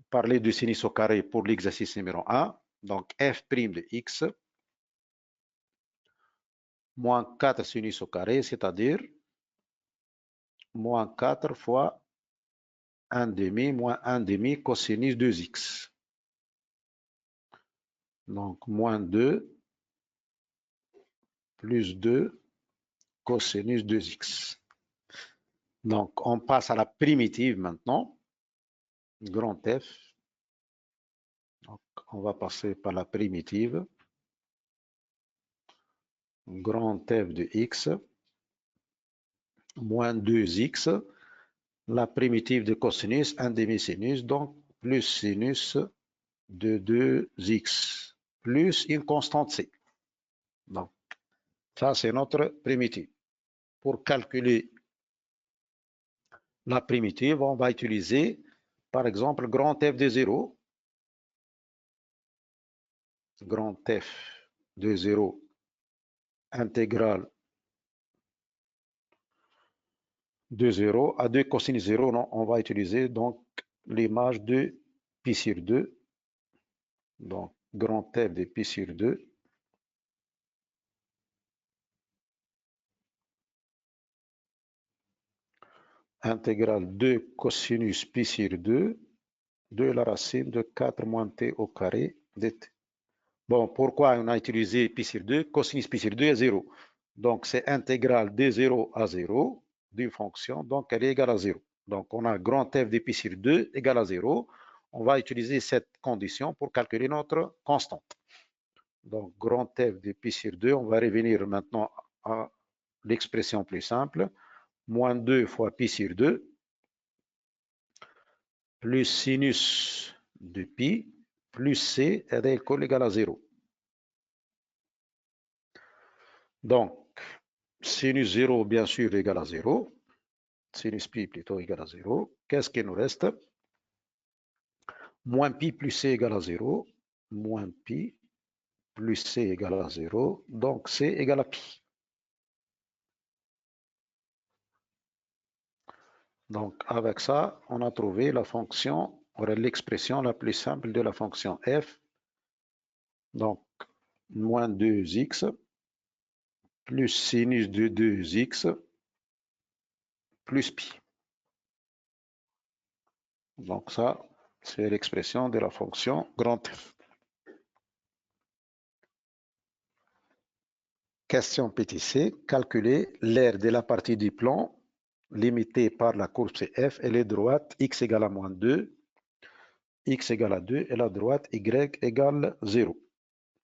parlé du sinus au carré pour l'exercice numéro 1. Donc, f' de x moins 4 sinus au carré, c'est-à-dire moins 4 fois 1 demi moins 1 demi cosinus 2x. Donc, moins 2 plus 2 cosinus 2x. Donc, on passe à la primitive maintenant. Grand F. Donc, on va passer par la primitive. Grand F de x moins 2x. La primitive de cosinus, un demi-sinus, donc plus sinus de 2x, plus une constante c. Donc, ça, c'est notre primitive. Pour calculer la primitive, on va utiliser, par exemple, grand F de 0. Grand F de 0 intégrale de 0 à 2 cosinus 0. Non, on va utiliser donc l'image de pi sur 2. Donc, grand F de pi sur 2. Intégrale 2 cosinus pi sur 2 de la racine de 4 moins t au carré dt. Bon, pourquoi on a utilisé pi sur 2? Cosinus pi sur 2 est 0. Donc, c'est intégrale de 0 à 0 d'une fonction, donc elle est égale à 0. Donc, on a grand f de pi sur 2 égale à 0. On va utiliser cette condition pour calculer notre constante. Donc, grand f de pi sur 2, on va revenir maintenant à l'expression plus simple. Moins 2 fois pi sur 2, plus sinus de pi, plus c égale à 0. Donc, sinus 0, bien sûr, égale à 0. Sinus pi plutôt égale à 0. Qu'est-ce qu'il nous reste? Moins pi plus c égale à 0. Moins pi plus c égale à 0. Donc, c égale à pi. Donc, avec ça, on a trouvé la fonction, l'expression la plus simple de la fonction f. Donc, moins 2x plus sinus de 2x plus pi. Donc ça, c'est l'expression de la fonction grand F. Question PTC. Calculer l'aire de la partie du plan limitée par la courbe CF et les droites x égale à moins 2, x égale à 2 et la droite y égale 0.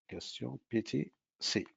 Question PTC.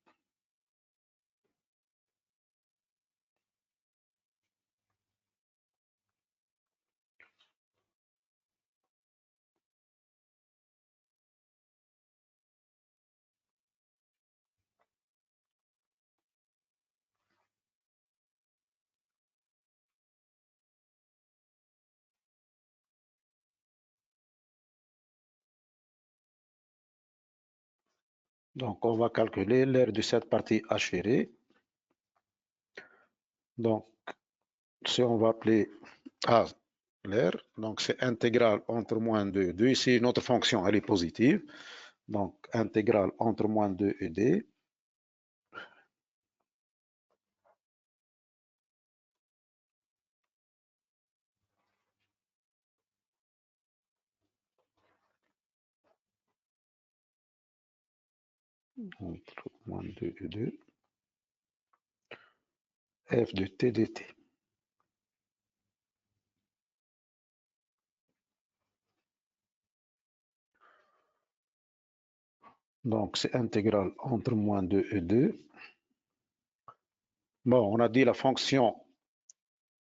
Donc, on va calculer l'aire de cette partie H. Donc, si on va appeler A l'aire, donc c'est intégrale entre moins 2 et 2. Ici, notre fonction, elle est positive. Donc, intégrale entre moins 2 et d. Entre moins 2 et 2. F de t dt. Donc, c'est intégrale entre moins 2 et 2. Bon, on a dit la fonction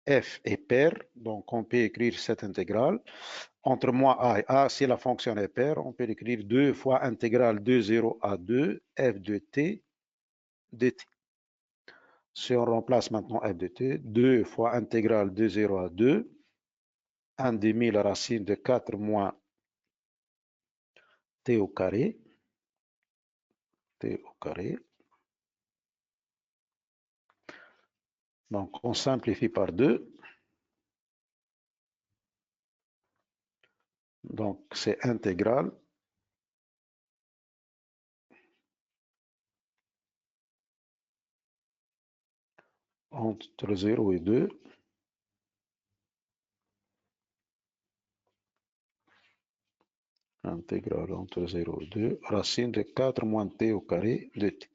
f est paire, donc on peut écrire cette intégrale. Entre moins a et a, si la fonction est paire, on peut écrire 2 fois intégrale de 0 à 2, f de t dt. Si on remplace maintenant f de t, 2 fois intégrale de 0 à 2, 1 demi la racine de 4 moins t au carré, Donc, on simplifie par 2. Donc, c'est intégral entre 0 et 2. intégrale entre 0 et 2, racine de 4 moins t au carré de t.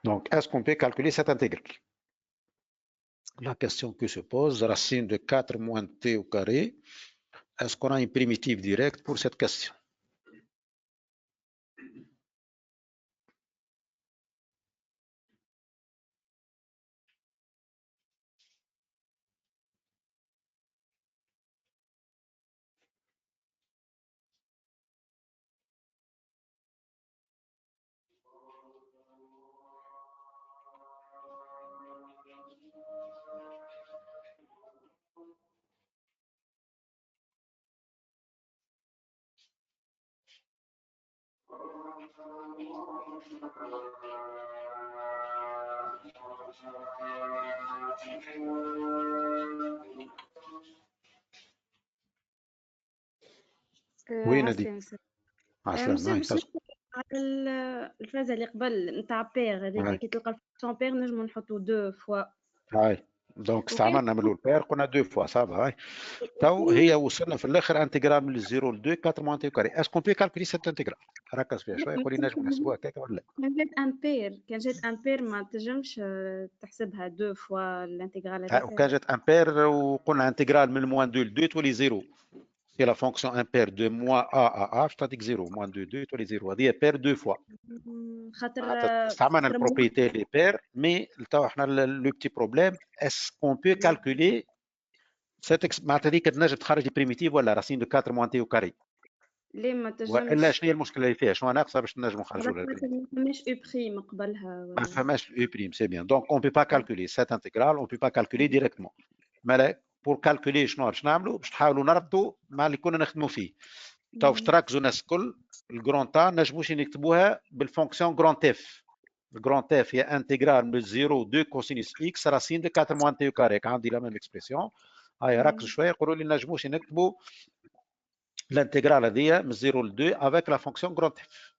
Donc, est-ce qu'on peut calculer cette intégrale? La question que se pose, racine de 4 moins t au carré, est-ce qu'on a une primitive directe pour cette question? Oui, Nadia. مساء باش نحكي على الفازة اللي قبل نتاع بير هذيك كي تلقى الفونكسيون بير نجمو نحطو 2 فوا. هاي دونك استعملنا من البير قلنا 2 فوا صافا. هاي تو هي وصلنا في الاخر انتجرال من 0 ل 2 4 موان تي كاري. اسكو بي كالكولي سيت انتجرال؟ ركز فيها شويه قولي نجمو نحسبوها هكاك ولا لا؟ كان جات ان بير ما تنجمش تحسبها 2 فوا الانتجرال هذيك. وكان جات ان بير وقلنا انتجرال من موان 2 ل 2 تولي 0. C'est la fonction impaire de moins a à a, je t'indique 0, moins 2, 2, تولي 0. هذه paire 2 fois. استعملنا البروبريتي لي بير مي تو احنا لو بتي بروبليم اسكو بو كالكولي سيت معناتها هذيك تنجم تخرج لي بريميتيف ولا راسين دو 4 موان تي وكاري؟ ليه ما تنجمش؟ والا شنو هي المشكله اللي فيها؟ شنو ناقصه باش نجموا نخرجوا لها؟ ما فماش او بريم قبلها. ما فماش او بريم سي بيان. دونك اون بي با كالكولي سيت انتجرال، اون بي با كالكولي ديريكتومون. مالا بور كالكولي شنو باش نعملوا؟ باش نحاولوا نربطوا مع اللي كنا نخدموا فيه. تو باش تركزوا الناس الكل الجرون تا نجموش نكتبوها بالفونكسيون جرون اف. الجرون اف هي انتجرال من 0 2 كوسينوس اكس راسين دو 4 موان تي او كاري. عندي لا ميم اكسبريسيون. هاي ركزوا شويه يقولوا لي نجموش نكتبوا الانتجرال هذه من 0 ل 2 افيك لا فونكسيون جرون اف.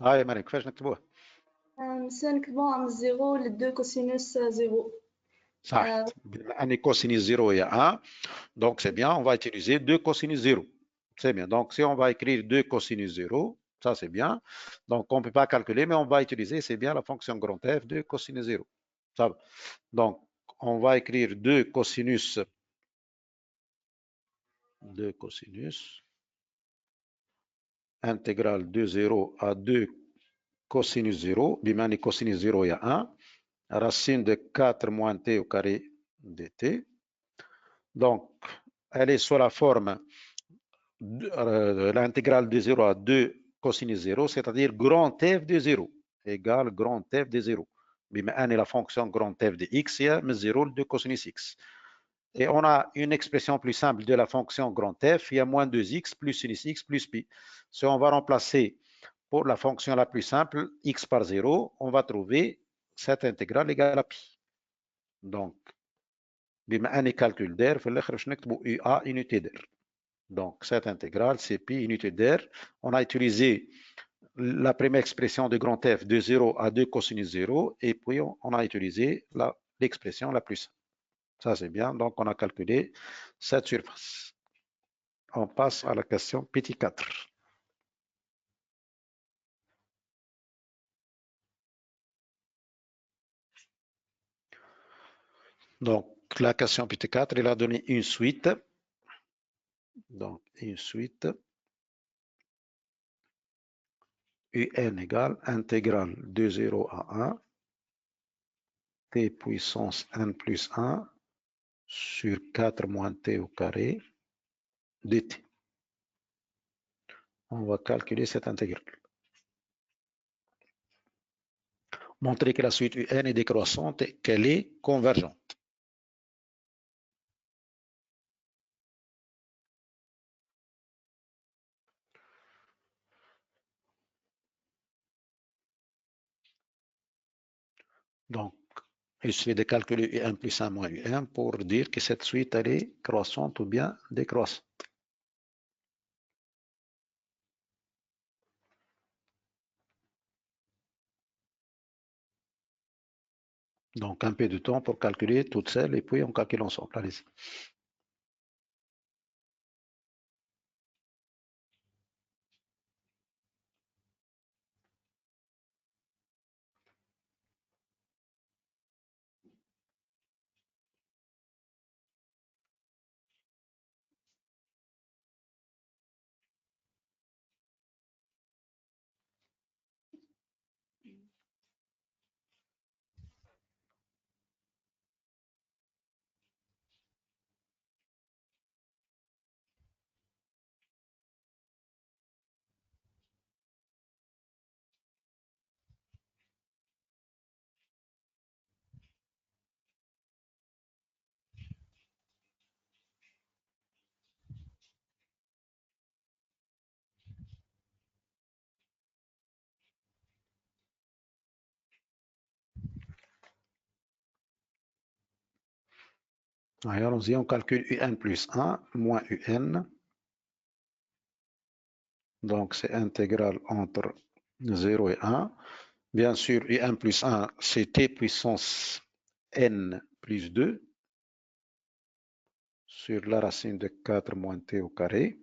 هاي مريم كيفاش نكتبوها؟ نكتبوها من 0 ل 2 كوسينوس 0. صح. بما ان كوسينوس 0 هي 1 donc c'est bien, on va utiliser 2 cosinus 0. C'est bien. Donc si on va écrire 2 cosinus 0, ça c'est bien. Donc on ne peut pas calculer, mais on va utiliser, c'est bien la fonction grand F, 2 cosinus 0. Ça va. Donc on va écrire 2 cosinus intégrale de 0 à 2 cosinus 0. Bimani cosinus 0 il y a 1. Racine de 4 moins t au carré de t. Donc elle est sous la forme l'intégrale de 0 à 2 cosinus 0, c'est-à-dire grand f de 0 égale grand f de 0. بما أن la fonction grand f de x est من 0 à 2 cosinus x. Et on a une expression plus simple de la fonction grand f, il y a moins 2x plus sinus x plus pi. Si on va remplacer pour la fonction la plus simple, x par 0, on va trouver cette intégrale égale à pi. Donc, بما أني calcul d'air, في الآخر باش نكتبوا UA unité d'air. Donc, cette intégrale, c'est pi unité d'air. On a utilisé la première expression de grand F de 0 à 2 cosinus 0 et puis on a utilisé l'expression la plus simple. Ça, c'est bien. Donc, on a calculé cette surface. On passe à la question petit 4. Donc, la question petit 4, il a donné une suite. Donc, une suite. UN égale intégrale de 0 à 1 t puissance n plus 1 sur 4 moins t au carré de t. On va calculer cette intégrale. Montrer que la suite UN est décroissante et qu'elle est convergente. Donc, Il suffit de calculer U1 plus 1 moins U1 pour dire que cette suite elle est croissante ou bien décroissante. Donc un peu de temps pour calculer toutes celles et puis on calcule ensemble. Allez-y. Allons-y, on calcule UN plus 1 moins UN. Donc, c'est intégral entre 0 et 1. Bien sûr, UN plus 1, c'est T puissance N plus 2 sur la racine de 4 moins T au carré.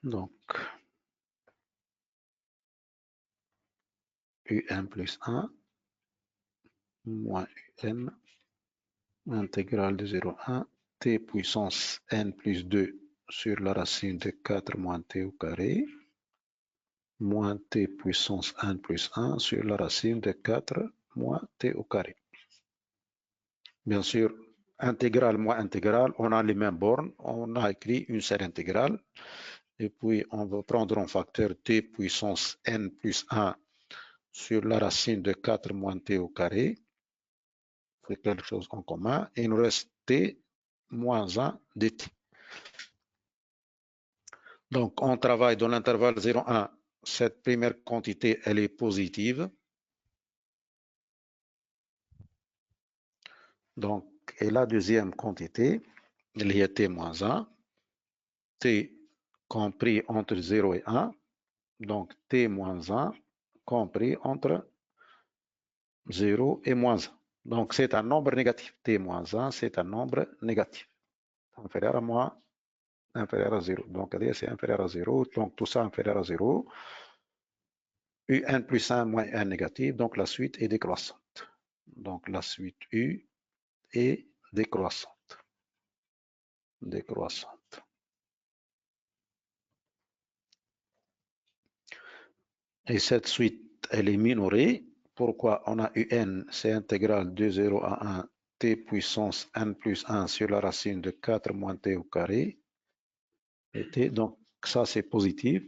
Donc, UN plus 1 moins UN, intégrale de 0 à 1, T puissance N plus 2 sur la racine de 4 moins T au carré, moins T puissance N plus 1 sur la racine de 4 moins T au carré. Bien sûr, intégrale moins intégrale, on a les mêmes bornes, on a écrit une seule intégrale, et puis on va prendre un facteur T puissance N plus 1 sur la racine de 4 moins T au carré, c'est quelque chose en commun, et il nous reste T moins 1 dt. Donc, on travaille dans l'intervalle 0,1. Cette première quantité, elle est positive. Donc, et la deuxième quantité, il y a T moins 1. T compris entre 0 et 1. Donc, T moins 1 compris entre 0 et moins 1. Donc, c'est un nombre négatif. T moins 1, c'est un nombre négatif. Inférieur à moins, inférieur à 0. Donc, c'est inférieur à 0. Donc, tout ça inférieur à 0. UN plus 1 moins 1 négatif. Donc, la suite est décroissante. Donc, la suite U est décroissante. Décroissante. Et cette suite, elle est minorée. Pourquoi? On a UN, c'est intégral de 0 à 1, T puissance N plus 1 sur la racine de 4 moins T au carré. Et T, donc ça c'est positif.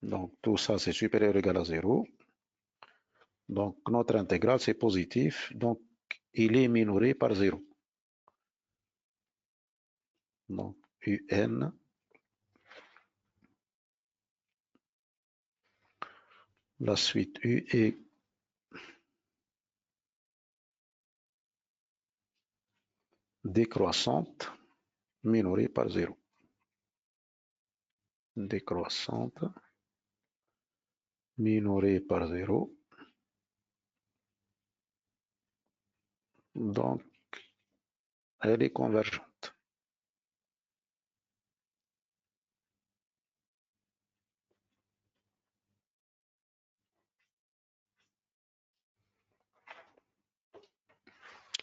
Donc tout ça c'est supérieur ou égal à 0. Donc notre intégrale c'est positif. Donc il est minoré par 0. Donc UN la suite U est décroissante, minorée par 0. Décroissante, minorée par 0. Donc, elle est convergente.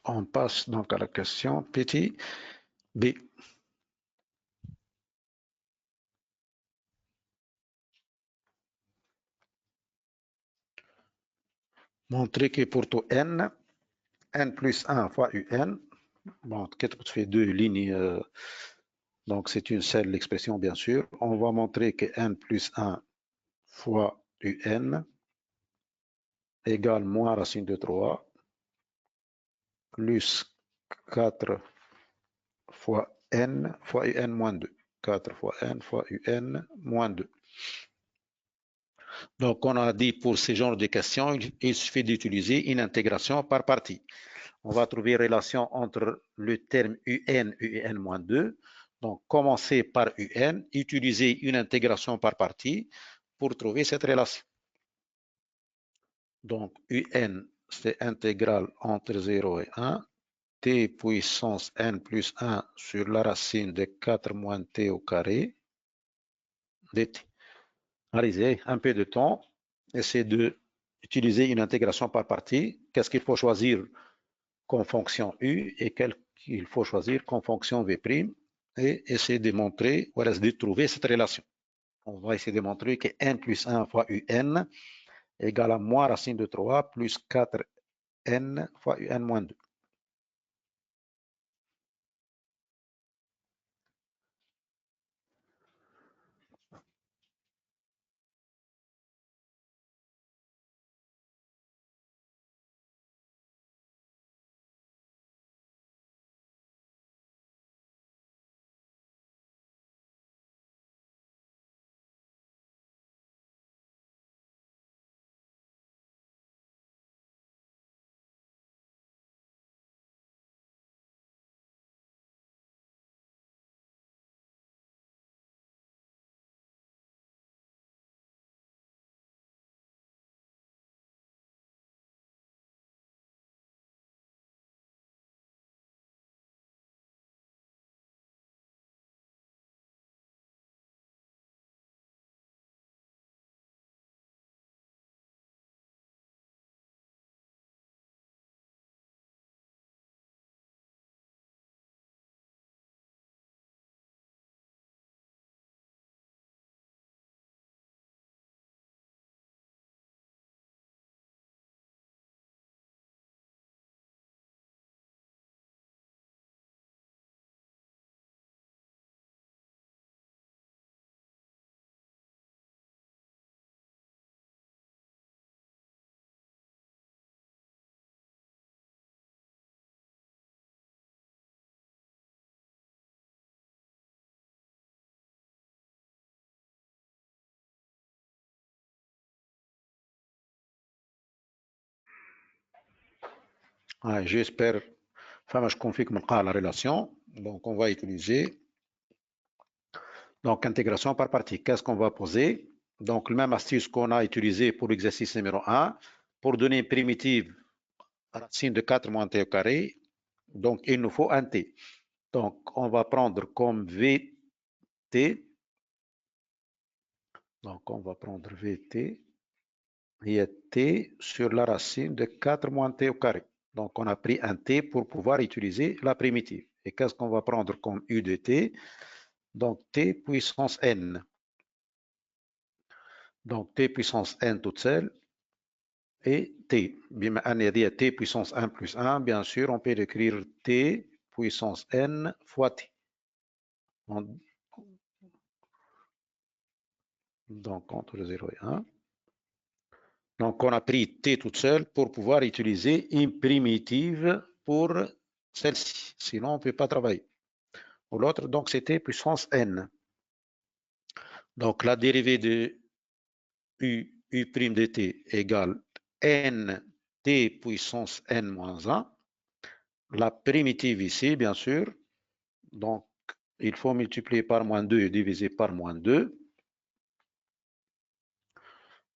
On passe donc à la question petit b. Montrer que pour tout n, n plus 1 fois un, bon, qu'est-ce fait deux lignes, donc c'est une seule expression bien sûr. On va montrer que n plus 1 fois un égale moins racine de 3 plus 4 fois n fois un moins 2. 4 fois n fois un moins 2. Donc, on a dit pour ce genre de questions, il suffit d'utiliser une intégration par partie. On va trouver relation entre le terme un et un-2. Donc, commencer par un, utiliser une intégration par partie pour trouver cette relation. Donc, un, c'est intégrale entre 0 et 1. T puissance n plus 1 sur la racine de 4 moins t au carré dt. Allez, un peu de temps. Essayez d'utiliser une intégration par partie. Qu'est-ce qu'il faut choisir comme fonction u et qu'il faut choisir comme fonction v', et essayer de montrer, ou de trouver cette relation. On va essayer de montrer que n plus 1 fois un égale à moins racine de 3 plus 4n fois un moins 2. J'espère que je confirme la relation. Donc, on va utiliser donc intégration par partie. Qu'est-ce qu'on va poser? Donc, le même astuce qu'on a utilisé pour l'exercice numéro 1. Pour donner une primitive racine de 4 moins t au carré, donc il nous faut un t. Donc, on va prendre comme vt. Donc, on va prendre vt. Il y a t sur la racine de 4 moins t au carré. Donc, on a pris un t pour pouvoir utiliser la primitive. Et qu'est-ce qu'on va prendre comme u de t? Donc, t puissance n. Donc, t puissance n toute seule et t. Bien, on a dit t puissance 1 plus 1. Bien sûr, on peut écrire t puissance n fois t. Donc, entre 0 et 1. Donc, on a pris t toute seule pour pouvoir utiliser une primitive pour celle-ci. Sinon, on ne peut pas travailler. Ou l'autre, donc, c'était puissance n. Donc, la dérivée de u de t égale n t puissance n moins 1. La primitive ici, bien sûr. Donc, il faut multiplier par moins 2 et diviser par moins 2.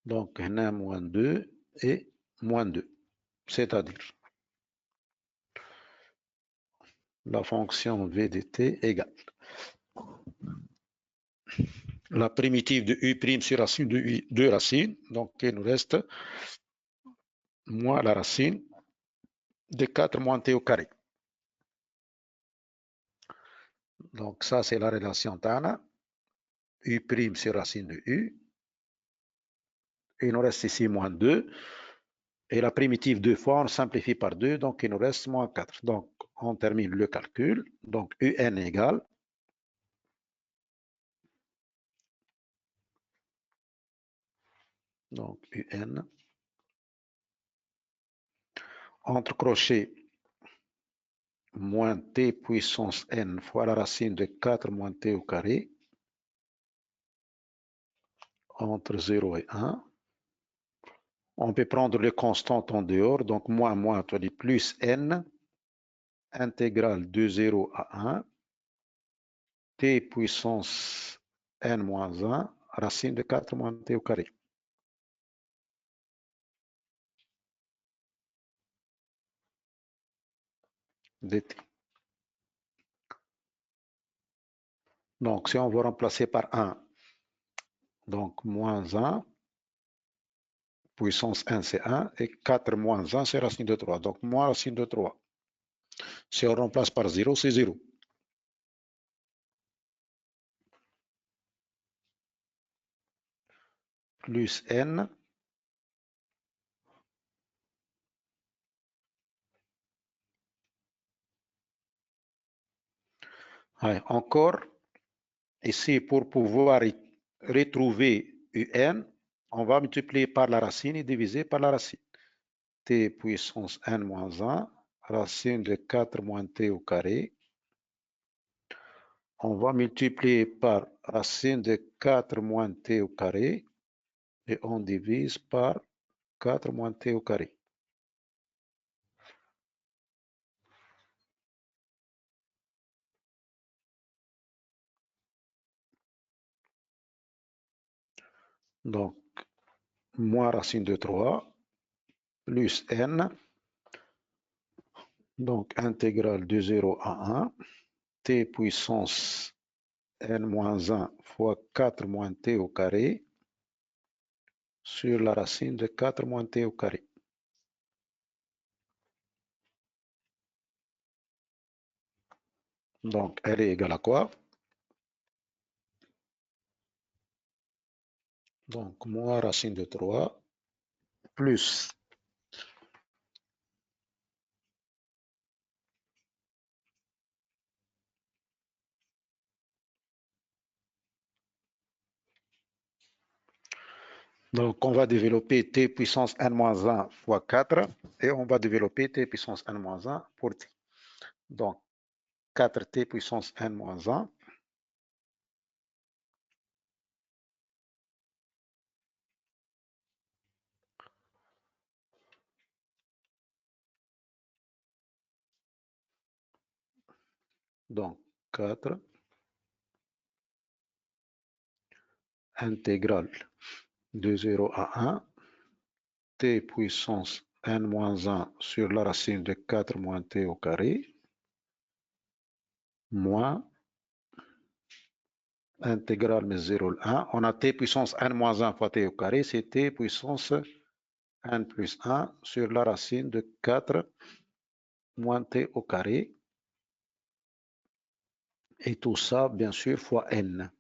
Donc, n moins 2 et moins 2. C'est-à-dire la fonction v de t égale la primitive de u' sur racine de u, 2 racines. Donc, il nous reste moins la racine de 4 moins t au carré. Donc, ça, c'est la relation Tana. U' sur racine de u. Il nous reste ici moins 2. Et la primitive 2 fois, on simplifie par 2. Donc, il nous reste moins 4. Donc, on termine le calcul. Donc, un égale. Donc, un. Entre crochets, moins t puissance n fois la racine de 4 moins t au carré entre 0 et 1. On peut prendre les constantes en dehors, donc moins, tu dis plus n intégrale de 0 à 1 t puissance n moins 1 racine de 4 moins t au carré. dt. Donc, si on veut remplacer par 1, donc moins 1, puissance n c'est 1, et 4 moins 1 c'est racine de 3, donc moins racine de 3. Si on remplace par 0, c'est 0. Plus n. Ouais, encore, ici, pour pouvoir retrouver un, on va multiplier par la racine et diviser par la racine. T puissance n moins 1, racine de 4 moins t au carré. On va multiplier par racine de 4 moins t au carré et on divise par 4 moins t au carré. Donc, moins racine de 3 plus n. Donc, intégrale de 0 à 1, t puissance n moins 1 fois 4 moins t au carré sur la racine de 4 moins t au carré. Donc, elle est égale à quoi? Donc, moins racine de 3 plus donc, on va développer t puissance n-1 fois 4 et on va développer t puissance n-1 pour t. Donc, 4t puissance n-1 donc 4 intégrale de 0 à 1 t puissance n-1 sur la racine de 4 moins t au carré moins intégrale mais 0 1. On a t puissance n-1 fois t au carré, c'est t puissance n plus 1 sur la racine de 4 moins t au carré. Et tout ça, bien sûr, fois n.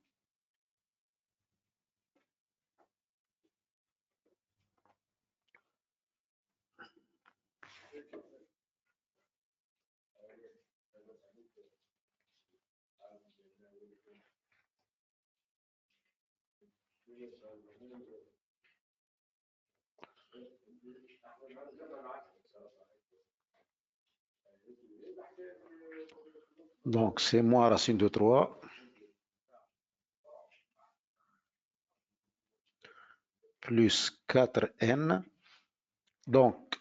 Donc, c'est moins racine de 3 plus 4n. Donc,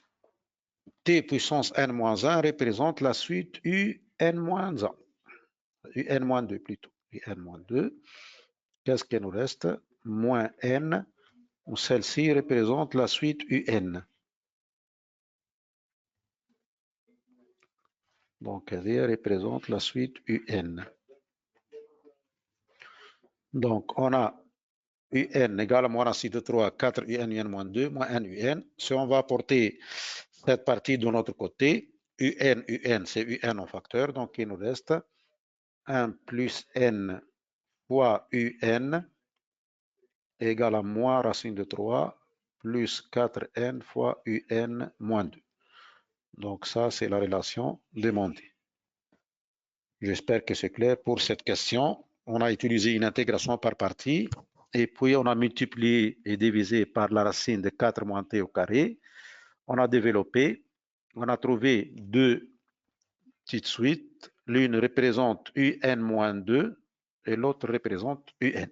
t puissance n-1 représente la suite un. un-2 plutôt. un-2. Qu'est-ce qu'il nous reste? Moins n. Celle-ci représente la suite un. Donc, elle représente la suite un. Donc, on a un égale à moins racine de 3, 4 un moins 2, moins 1 un. Si on va apporter cette partie de notre côté, un, c'est un en facteur, donc il nous reste 1 plus n fois un égale à moins racine de 3 plus 4n fois un moins 2. Donc ça, c'est la relation demandée. J'espère que c'est clair pour cette question. On a utilisé une intégration par partie et puis on a multiplié et divisé par la racine de 4 moins t au carré. On a développé, on a trouvé deux petites suites. L'une représente UN-2 et l'autre représente UN.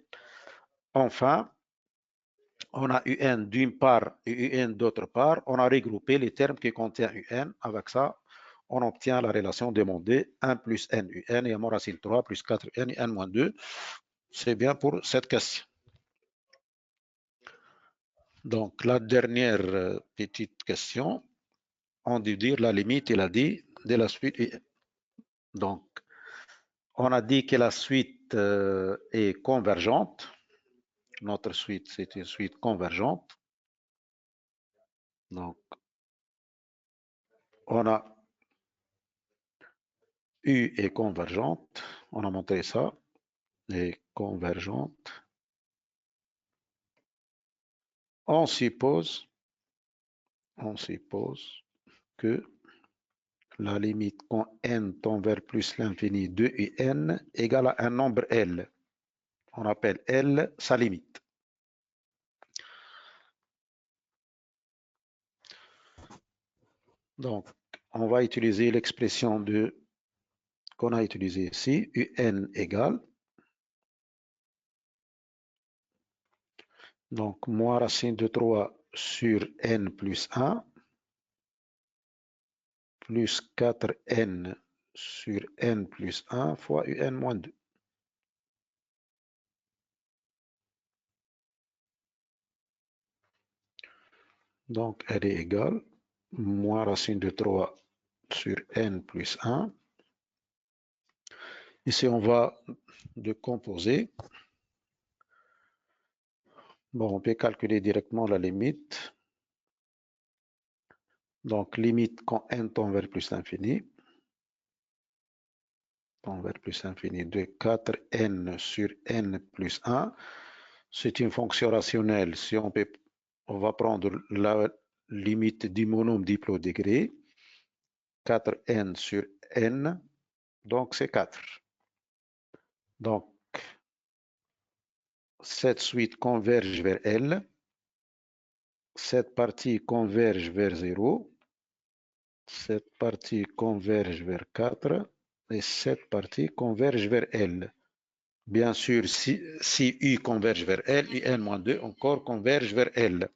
Enfin, on a UN d'une part et UN d'autre part. On a regroupé les termes qui contiennent UN. Avec ça, on obtient la relation demandée 1 plus N UN et mon racine 3 plus 4 N et N-2. C'est bien pour cette question. Donc, la dernière petite question, on dû dire la limite, il a dit, de la suite UN. Donc, on a dit que la suite est convergente. Notre suite, c'est une suite convergente. Donc, on a U est convergente. On a montré ça. Est convergente. On suppose que la limite quand n tend vers plus l'infini de UN égale à un nombre L. On appelle L sa limite. Donc, on va utiliser l'expression qu'on a utilisée ici, UN égale. Donc, moins racine de 3 sur N plus 1 plus 4N sur N plus 1 fois UN moins 2. Donc, elle est égale moins racine de 3 sur N plus 1. Ici, on va décomposer. Bon, on peut calculer directement la limite. Donc, limite quand n tend vers plus l'infini. Tend vers plus l'infini de 4n sur n plus 1. C'est une fonction rationnelle. Si on va prendre la limite du monôme diplo degré. 4n sur n. Donc, c'est 4. Donc, cette suite converge vers L. Cette partie converge vers 0. Cette partie converge vers 4 et cette partie converge vers L. Bien sûr, si U converge vers L, UN-2 encore converge vers L.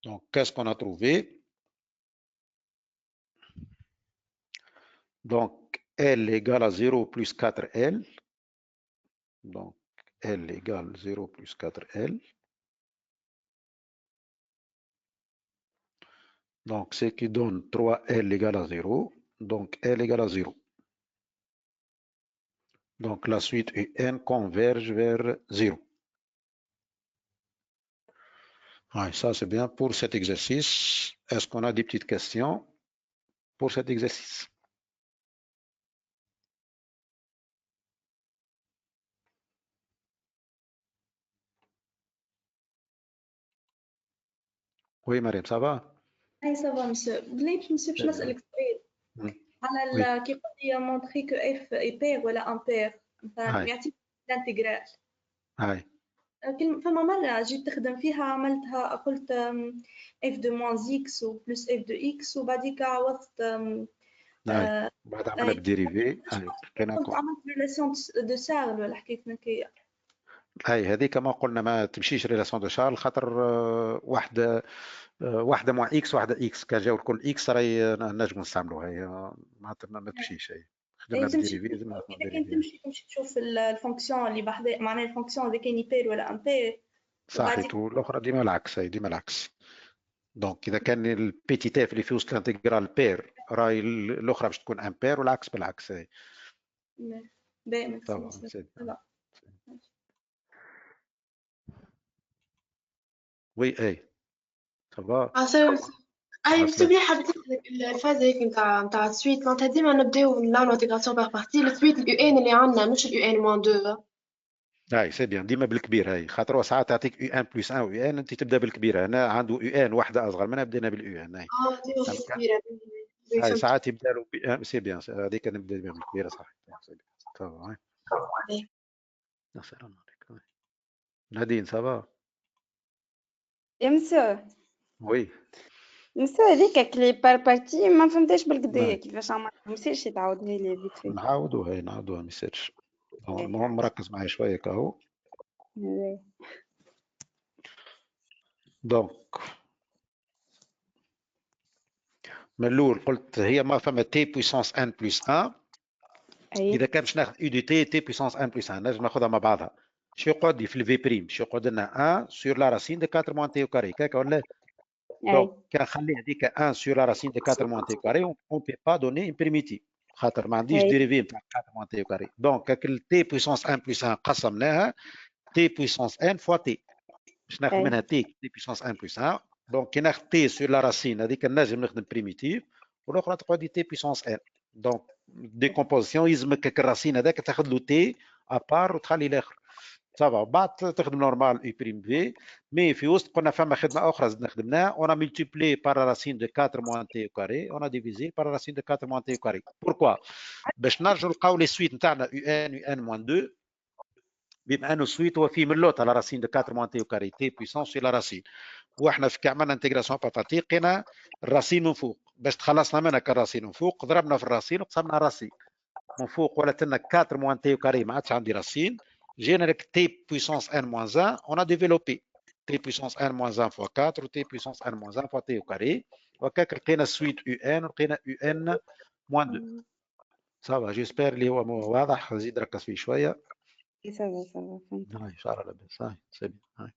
Donc, qu'est-ce qu'on a trouvé? Donc, L égale à 0 plus 4L. Donc, L égale 0 plus 4L. Donc, ce qui donne 3L égale à 0. Donc, L égale à 0. Donc, la suite UN converge vers 0. Ouais, ça, c'est bien pour cet exercice. Est-ce qu'on a des petites questions pour cet exercice? Oui, Mariam, ça va? Oui, ça va, monsieur. بليت monsieur باش نسألك سؤال على كي قلت لي مونطري كو اف ايبير ولا امبير مثلا يعطيك الانتجرال. فما مرة جيت تخدم فيها عملتها قلت اف دو موان اكس وبلس اف دو اكس وبعديك عوضت بعد عملنا بالديريفي كنت عملت ريلاسيون دو سارل ولا حكيت نكية. هذيك ما قلنا ما تمشيش ريلاسيون دو شارل خاطر واحدة مع اكس واحدة اكس كان جاو الكل اكس راهي نجموا نستعملوها هي ما تمشيش هي خدمنا بالديريفي كان تمشي تشوف الفونكسيون اللي بحذا معناها الفونكسيون اذا كان يبير ولا امبير صحيت والاخرى ديما العكس هي ديما العكس. دونك اذا كان البيتي تاف اللي فيه وسط الانتجرال بير راهي الاخرى باش تكون امبير والعكس بالعكس هي. باهي وي اي صافا. اي بس بلي حبيت نسالك الفاز هيك نتاع السويت معناتها ديما نبداو نعملو انتيغراسيون باغ بارتي السويت اليو ان اللي عندنا مش اليو ان موان 2. هاي سي بيان ديما بالكبير هاي خاطر ساعات تعطيك يو ان بلس 1 ويو ان انت تبدا بالكبيره. انا عنده يو ان واحده اصغر منها بدينا باليو ان هاي. ديما بالكبيره هاي ساعات يبدا له سي بيان هذيك نبدا ديما بالكبيره صح. صافا هاي. السلام عليكم. نادين صافا. يا مسيو. وي نسا هذيك كلي بار بارتي ما فهمتهاش بالقدايا نعم. كيفاش عملت ما يصيرش تعاودها لي فيت في. نعاودوها ما يصيرش. المهم مركز معايا شويه كهو. دونك من الاول قلت هي ما فما تي بويسونس ان بلس 1. اذا كان باش ناخذ يو دي تي بويسونس ان بلس 1 نجم ناخذها مع بعضها. شو يقعد لي في الفي بريم؟ شو يقعد لنا 1 سور لا راسين دو 4 موان تي او كاري هكاك ولا؟ دونك كان نخلي هذيك 1 سور لا راسين دو 4 موان تي او كاري اون بي با دوني ان بريميتيف خاطر ما عنديش ديريفي نتاع 4 موان تي او كاري. دونك التي بويسونس ان بلس 1 قسمناها تي بويسونس ان فوا تي باش ناخذ منها تي بويسونس ان بلس 1. دونك كي ناخذ تي سور لا راسين هذيك نجم نخدم بريميتيف والاخرى تقعد لي تي بويسونس ان. دونك ديكومبوزيسيون يلزمك الراسين هذاك تاخذ له تي ابار وتخلي الاخر صافا بعد تخدم نورمال اي بريم في. مي في وسط قلنا فما خدمه اخرى زدنا خدمناها اون ملتيبلي بار راسين دو 4 موان تي او كاري اون ديفيزي بار راسين دو 4 موان تي او كاري. بوركوا؟ باش نرجعوا نلقاو لي سويت نتاعنا يو ان موان 2 بما انه سويت هو فيه من لوط على راسين دو 4 موان تي او كاري تي بويسونس سي لا راسين. واحنا في عملنا انتجراسيون باتاتي لقينا الراسين من فوق باش تخلصنا منها كالراسين من فوق ضربنا في الراسين وقسمنا الراسين من فوق ولات لنا 4 موان تي او كاري ما عادش عندي راسين. جينا لك تي بويسونس ان موان 1 اون ا ديفلوبي تي بويسونس ان موان 1 فوا 4 و تي بويسونس ان موان 1 فوا تي او كاري وهكاك لقينا سويت يو ان ولقينا يو ان موان 2. صافا جيسبر اللي هو واضح. زيد ركز فيه شويه. صافا فهمت. هاي شعر لاباس. هاي سي بيان. هاي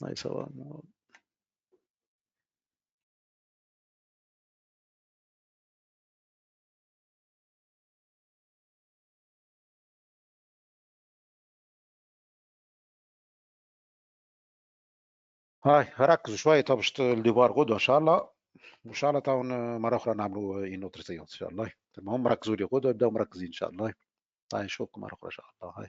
هاي سواء. هاي ركزوا شويه طب الديفوار غدوه ان شاء الله. وان شاء الله تو مره اخرى نعملوا انوتر سيونس ان شاء الله. المهم ركزوا لي غدوه ابداوا مركزين ان شاء الله. هاي نشوفكم مره اخرى ان شاء الله. هاي